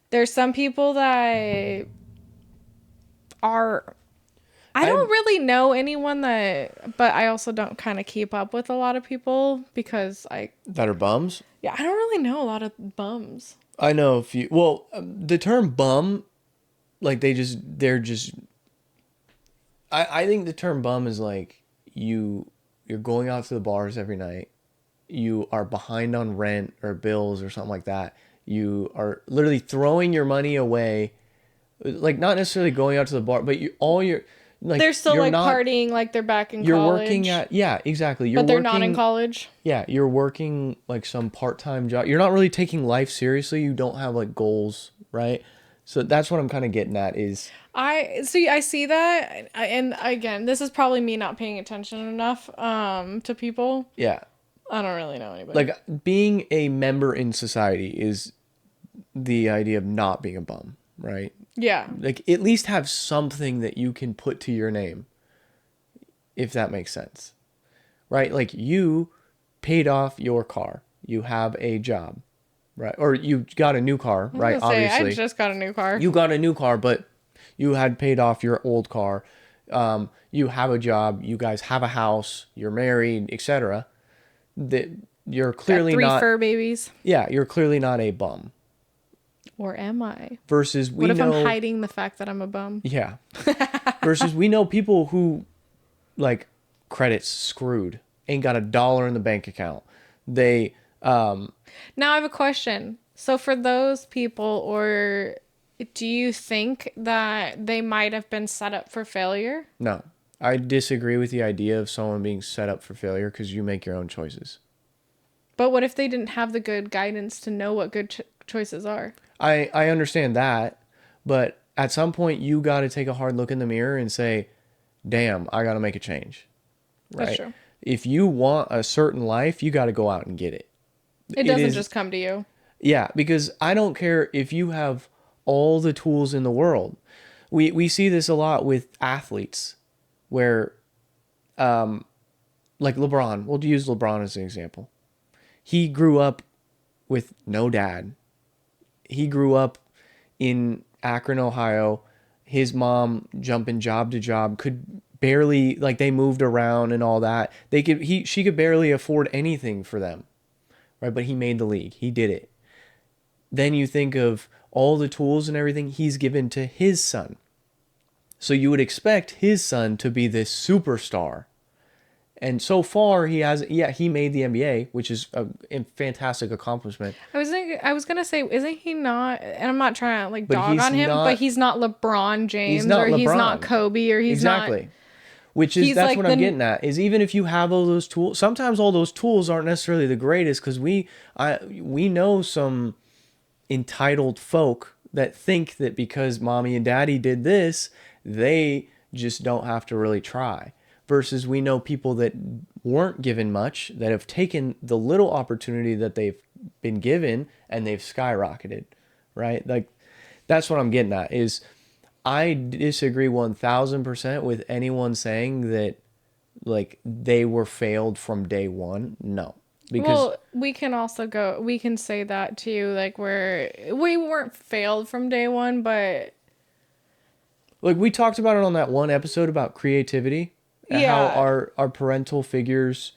there's some people that are, I don't really know anyone but I also don't kind of keep up with a lot of people because That are bums? yeah, I don't really know a lot of bums. I know a few. Well, the term bum, like they're just. I think the term bum is like you're going out to the bars every night. You are behind on rent or bills or something like that. You are literally throwing your money away, like not necessarily going out to the bar, but They're still you're like not, partying like they're back in you're college. working at exactly. But they're not in college. Yeah, you're working like some part-time job. You're not really taking life seriously. You don't have like goals, right? So that's what I'm kind of getting at is I see that, and again, this is probably me not paying attention enough to people. yeah. I don't really know anybody. Like being a member in society is the idea of not being a bum, right? Yeah. Like at least have something that you can put to your name, if that makes sense, right? Like you paid off your car, you have a job, right? Or you got a new car, right? Obviously, I just got a new car. you got a new car, but you had paid off your old car. You have a job, you guys have a house, you're married, etc. That you're clearly got three not fur babies. Yeah, you're clearly not a bum. Or am I? Versus what if I'm hiding the fact that I'm a bum? Yeah. Versus we know people who like credit's screwed, ain't got $1 in the bank account. They Now I have a question. So for those people, or do you think that they might have been set up for failure? No. I disagree with the idea of someone being set up for failure because you make your own choices. But what if they didn't have the good guidance to know what good choices are? I understand that, but at some point you got to take a hard look in the mirror and say, damn, I got to make a change. Right? That's true. If you want a certain life, you got to go out and get it. It doesn't just come to you. Yeah, because I don't care if you have all the tools in the world. We see this a lot with athletes where like LeBron, we'll use LeBron as an example. He grew up with no dad. He grew up in Akron, Ohio. His mom jumping job to job, could barely, like, they moved around and all that. She could barely afford anything for them. Right? But he made the league. He did it. Then you think of all the tools and everything he's given to his son. So you would expect his son to be this superstar. And so far he made the NBA, which is a fantastic accomplishment. I was gonna say, isn't he not? And I'm not trying to like But dog on him, but he's not LeBron James, he's not or he's LeBron. not Kobe, or he's exactly. not. That's like what I'm getting at. Is even if you have all those tools, sometimes all those tools aren't necessarily the greatest because we know some entitled folk that think that because mommy and daddy did this, they just don't have to really try. Versus we know people that weren't given much, that have taken the little opportunity that they've been given and they've skyrocketed, right? Like that's what I'm getting at is I disagree 1000% with anyone saying that like they were failed from day one. No. Because Well, we can say that too, like we weren't failed from day one, but like we talked about it on that one episode about creativity and how yeah, our parental figures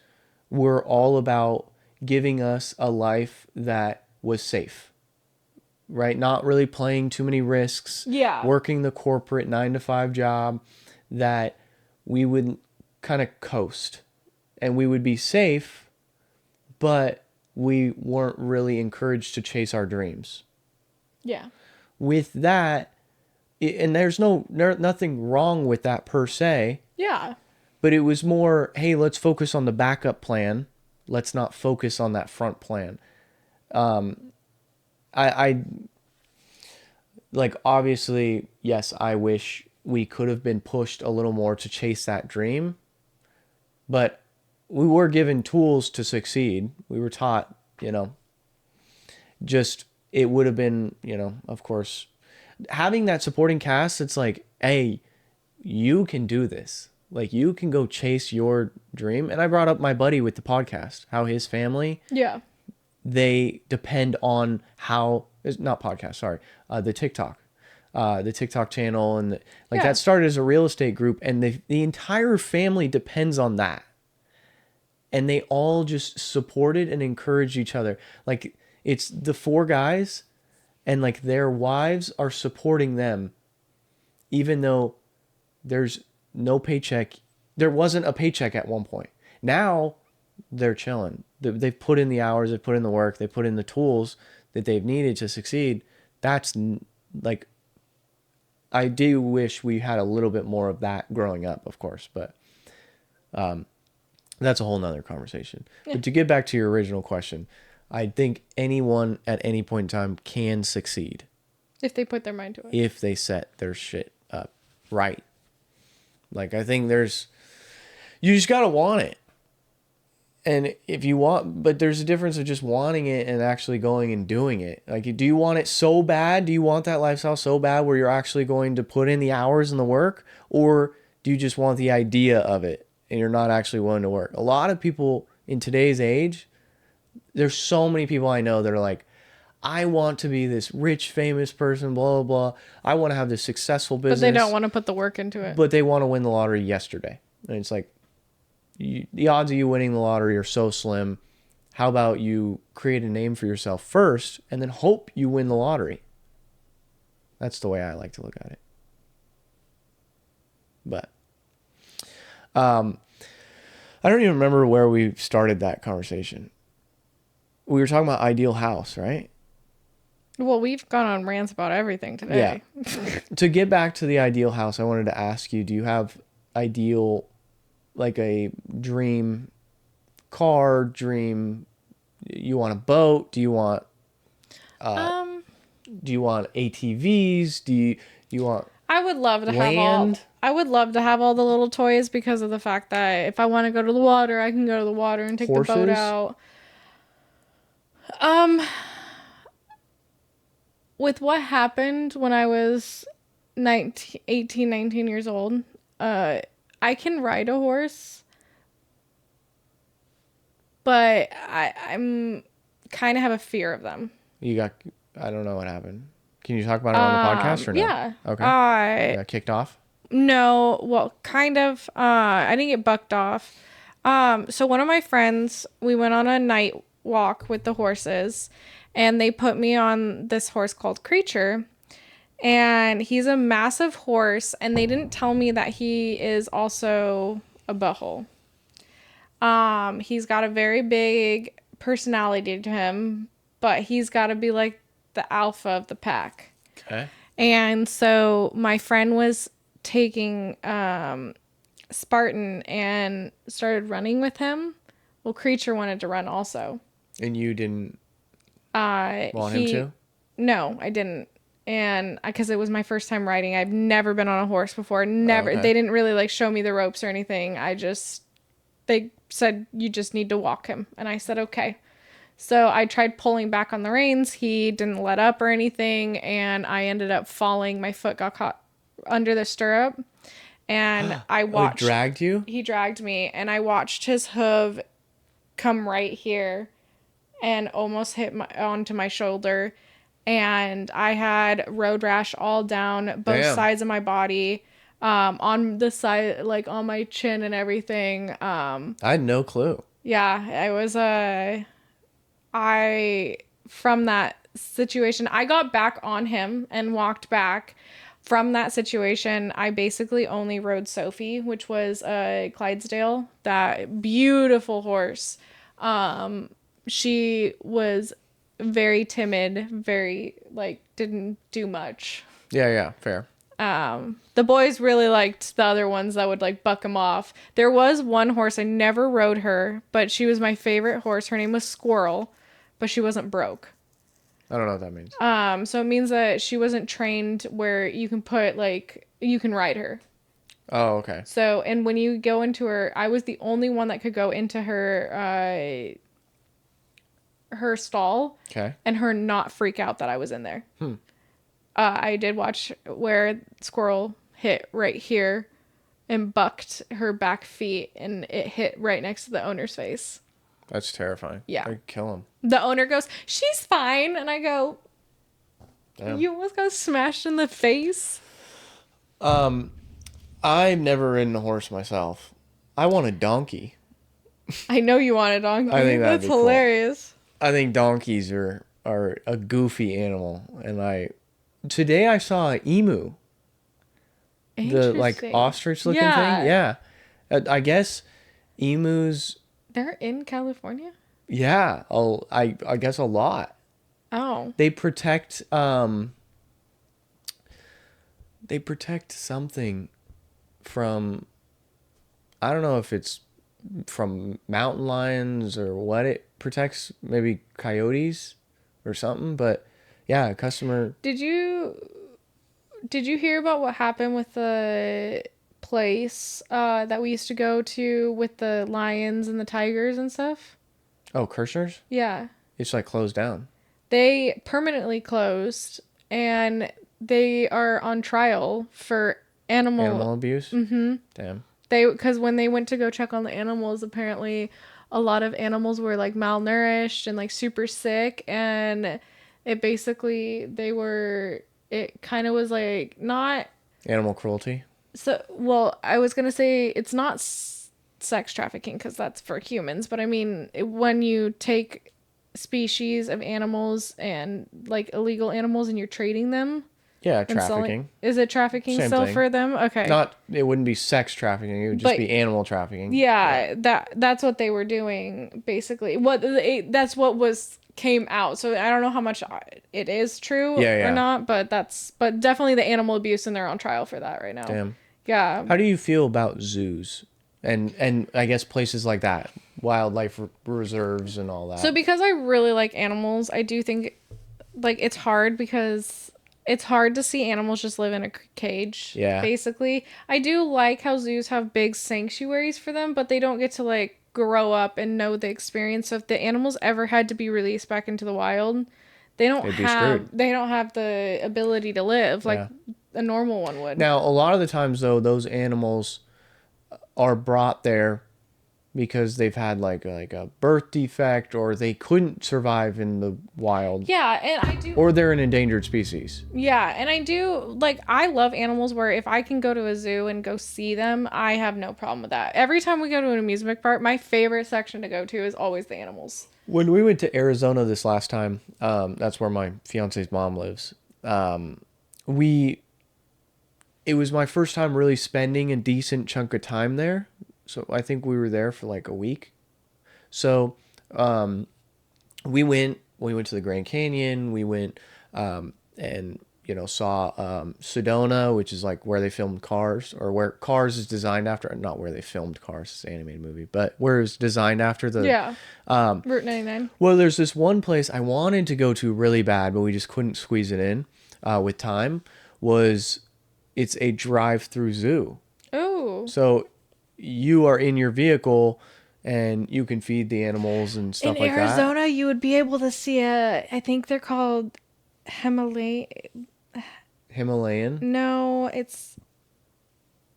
were all about giving us a life that was safe, right? Not really playing too many risks, yeah, working the corporate 9 to 5 job, that we would kind of coast and we would be safe, but we weren't really encouraged to chase our dreams. yeah, With that, and there's nothing wrong with that per se, yeah. but it was more, hey, let's focus on the backup plan. Let's not focus on that front plan. I like obviously, yes, I wish we could have been pushed a little more to chase that dream, but we were given tools to succeed. We were taught, just it would have been, of course, having that supporting cast. It's like, hey, you can do this. Like you can go chase your dream. And I brought up my buddy with the podcast, how his family, Yeah. they depend on how it's not podcast, sorry, the TikTok channel, and like Yeah. that started as a real estate group, and the entire family depends on that, and they all just supported and encouraged each other. Like it's the four guys, and like their wives are supporting them, even though there's no paycheck. There wasn't a paycheck at one point. Now they're chilling. They've put in the hours, they've put in the work, they put in the tools that they've needed to succeed. That's like, I do wish we had a little bit more of that growing up, of course, but that's a whole nother conversation. Yeah. But to get back to your original question, I think anyone at any point in time can succeed If they put their mind to it. if they set their shit up right. Like I think you just gotta want it. And if you want, but there's a difference of just wanting it and actually going and doing it. Like, do you want it so bad? Do you want that lifestyle so bad where you're actually going to put in the hours and the work? Or do you just want the idea of it and you're not actually willing to work? A lot of people in today's age, there's so many people I know that are like, I want to be this rich, famous person, blah, blah, blah. I want to have this successful business. But they don't want to put the work into it. But they want to win the lottery yesterday. And it's like, the odds of you winning the lottery are so slim. How about you create a name for yourself first and then hope you win the lottery? That's the way I like to look at it. But I don't even remember where we started that conversation. We were talking about ideal house, right? Well, we've gone on rants about everything today. Yeah. To get back to the ideal house, I wanted to ask you, do you have ideal, like a dream car, you want a boat? Do you want ATVs? Do you want I would love to land? I would love to have all the little toys because of the fact that if I want to go to the water, I can go to the water and take the boat Horses? out. With what happened when I was 19 years old, I can ride a horse, but I'm kind of have a fear of them. I don't know what happened. Can you talk about it on the podcast or no? Yeah. Okay. You got kicked off? No, well, kind of. I didn't get bucked off. So one of my friends, we went on a night walk with the horses, and they put me on this horse called Creature, and he's a massive horse, and they didn't tell me that he is also a butthole. He's got a very big personality to him, but he's got to be like the alpha of the pack. Okay. And so my friend was taking Spartan and started running with him. Well, Creature wanted to run also. And you didn't want him to? No, I didn't. and because it was my first time riding, I've never been on a horse before. Oh, Never. okay. They didn't really like show me the ropes or anything. They said you just need to walk him, and I said okay. So I tried pulling back on the reins. He didn't let up or anything, and I ended up falling. My foot got caught under the stirrup, and I Oh, it watched. dragged you? He dragged me, and I watched his hoof come right here and almost hit onto my shoulder. And I had road rash all down both Damn. sides of my body, on the side, like on my chin and everything. I had no clue. Yeah, I from that situation, I got back on him and walked back. From that situation, I basically only rode Sophie, which was a Clydesdale, that beautiful horse. She was very timid, very like didn't do much. Yeah, fair. The boys really liked the other ones that would like buck them off. There was one horse, I never rode her, but she was my favorite horse. Her name was Squirrel, but she wasn't broke. I don't know what that means. So it means that she wasn't trained where you can put like you can ride her. Oh, okay. So, and when you go into her, I was the only one that could go into her stall Okay. and her not freak out that I was in there. I did watch where Squirrel hit right here and bucked her back feet, and it hit right next to the owner's face. That's terrifying. Yeah. I'd kill him. The owner goes, "She's fine," and I go, Damn. "You almost got smashed in the face." I've never ridden a horse myself. I want a donkey. I know you want a donkey. I think that'd That's be cool. hilarious. I think donkeys are a goofy animal, and today I saw an emu, the like Interesting. ostrich looking Yeah. thing. Yeah, I guess emus. They're in California? Yeah, I guess a lot. Oh. They protect something from, I don't know if it's from mountain lions or what it protects, maybe coyotes or something, but yeah, a customer. Did you hear about what happened with the place that we used to go to with the lions and the tigers and stuff? Oh, Kirshner's? Yeah. It's like closed down. They permanently closed, and they are on trial for Animal abuse? Mm-hmm. Damn. because when they went to go check on the animals, apparently a lot of animals were like malnourished and like super sick, and it kind of was like not Animal cruelty? so well, I was gonna say it's not sex trafficking because that's for humans, but I mean when you take species of animals and like illegal animals and you're trading them Yeah, and selling, trafficking. is it trafficking Same still thing. for them? Okay. It wouldn't be sex trafficking, it would just But- be animal trafficking. Yeah, that's what they were doing basically. That's what came out. So I don't know how much it is true Yeah. or not, but definitely the animal abuse, and they're on trial for that right now. Damn. Yeah. How do you feel about zoos and I guess places like that, wildlife reserves and all that? So because I really like animals, I do think like it's hard because it's hard to see animals just live in a cage. Yeah. Basically, I do like how zoos have big sanctuaries for them, but they don't get to like grow up and know the experience. So if the animals ever had to be released back into the wild, they don't They'd be screwed. have the ability to live like Yeah. a normal one would. Now, a lot of the times though, those animals are brought there because they've had like a birth defect, or they couldn't survive in the wild, Yeah, and I do. or they're an endangered species. Yeah, and I do like I love animals where if I can go to a zoo and go see them, I have no problem with that. Every time we go to an amusement park, my favorite section to go to is always the animals. When we went to Arizona this last time, that's where my fiance's mom lives. It was my first time really spending a decent chunk of time there. So I think we were there for like a week. So we went to the Grand Canyon. We went and saw Sedona, which is like where they filmed Cars, or where Cars is designed after. Not where they filmed Cars, it's an animated movie, but where it's designed after the. Yeah. Route 99. Well, there's this one place I wanted to go to really bad, but we just couldn't squeeze it in. with time was it's a drive-through zoo. Oh. So you are in your vehicle and you can feed the animals and In stuff like that. Arizona, you would be able to see I think they're called Himalay. Himalayan. No,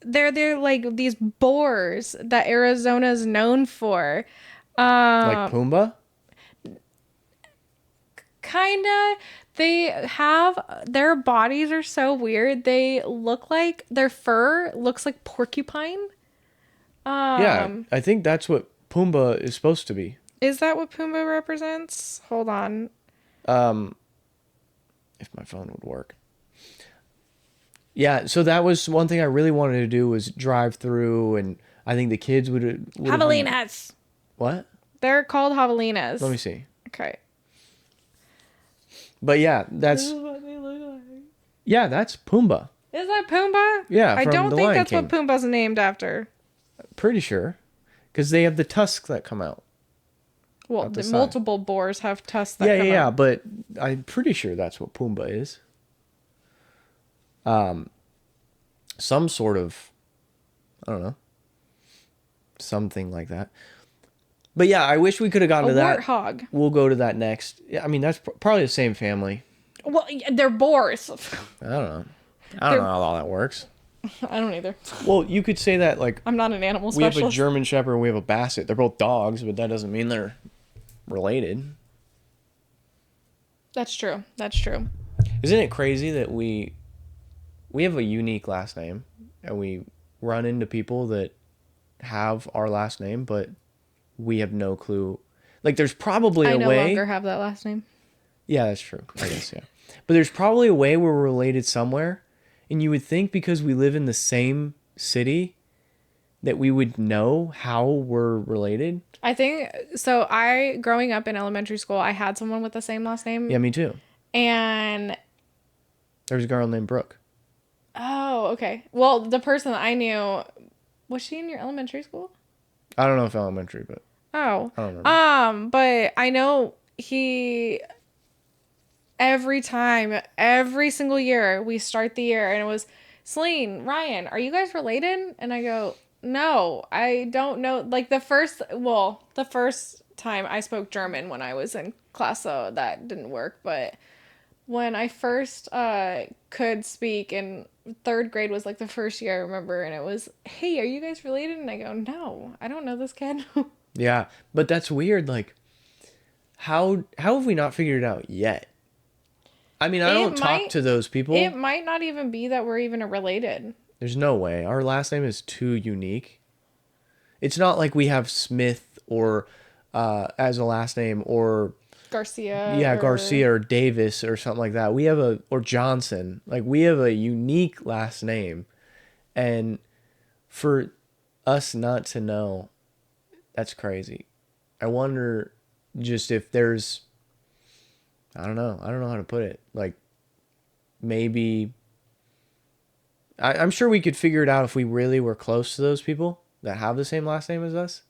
they're like these boars that Arizona's known for. Like Pumbaa? Kinda. They have their bodies are so weird. They look like their fur looks like porcupine. Yeah, I think that's what Pumbaa is supposed to be. Is that what Pumbaa represents? Hold on. If my phone would work. Yeah, so that was one thing I really wanted to do was drive through, and I think the kids would have been... Javelinas. What? They're called javelinas. Let me see. Okay. But yeah, This is what they look like. yeah, that's Pumbaa. Is that Pumbaa? Yeah, I from don't The think Lion that's what King. Pumbaa's named after. Pretty sure, because they have the tusks that come out. Well, Out the the side. multiple boars have tusks that Yeah, come yeah, out. but I'm pretty sure that's what Pumbaa is. Some sort of, I don't know, something like that. But yeah, I wish we could have gotten A to that. warthog. We'll go to that next. Yeah, I mean, that's probably the same family. Well, they're boars. I don't know. I don't know how all that works. I don't either. Well, you could say that like I'm not an animal we have a specialist. German Shepherd and we have a Basset. They're both dogs, but that doesn't mean they're related. That's true. That's true. Isn't it crazy that we have a unique last name and we run into people that have our last name, but we have no clue. Like, there's probably I a no way. longer have that last name. Yeah, that's true. I guess, yeah. But there's probably a way we're related somewhere. And you would think because we live in the same city that we would know how we're related. I think so. Growing up in elementary school, I had someone with the same last name. Yeah, me too. And There was a girl named Brooke. oh, okay. Well, the person that I knew, was she in your elementary school? I don't know if elementary, but Oh. I don't remember. But I know he every time, every single year, we start the year and it was, Celine, Ryan, are you guys related? And I go, no, I don't know. Like the first time I spoke German when I was in class, so that didn't work. But when I first could speak in third grade was like the first year I remember, and it was, hey, are you guys related? And I go, no, I don't know this kid. Yeah, but that's weird. Like, how have we not figured it out yet? I mean, I don't talk to those people. It might not even be that we're even related. There's no way. Our last name is too unique. It's not like we have Smith or as a last name or Garcia or Davis or something like that. We have or Johnson. Like, we have a unique last name. And for us not to know, that's crazy. I wonder just if there's, I don't know how to put it. Like, maybe, I'm sure we could figure it out if we really were close to those people that have the same last name as us.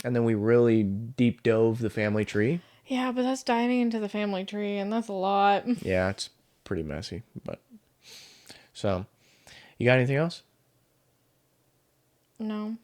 And then we really deep dove the family tree. Yeah, but that's diving into the family tree, and that's a lot. Yeah, it's pretty messy. But so, you got anything else? No.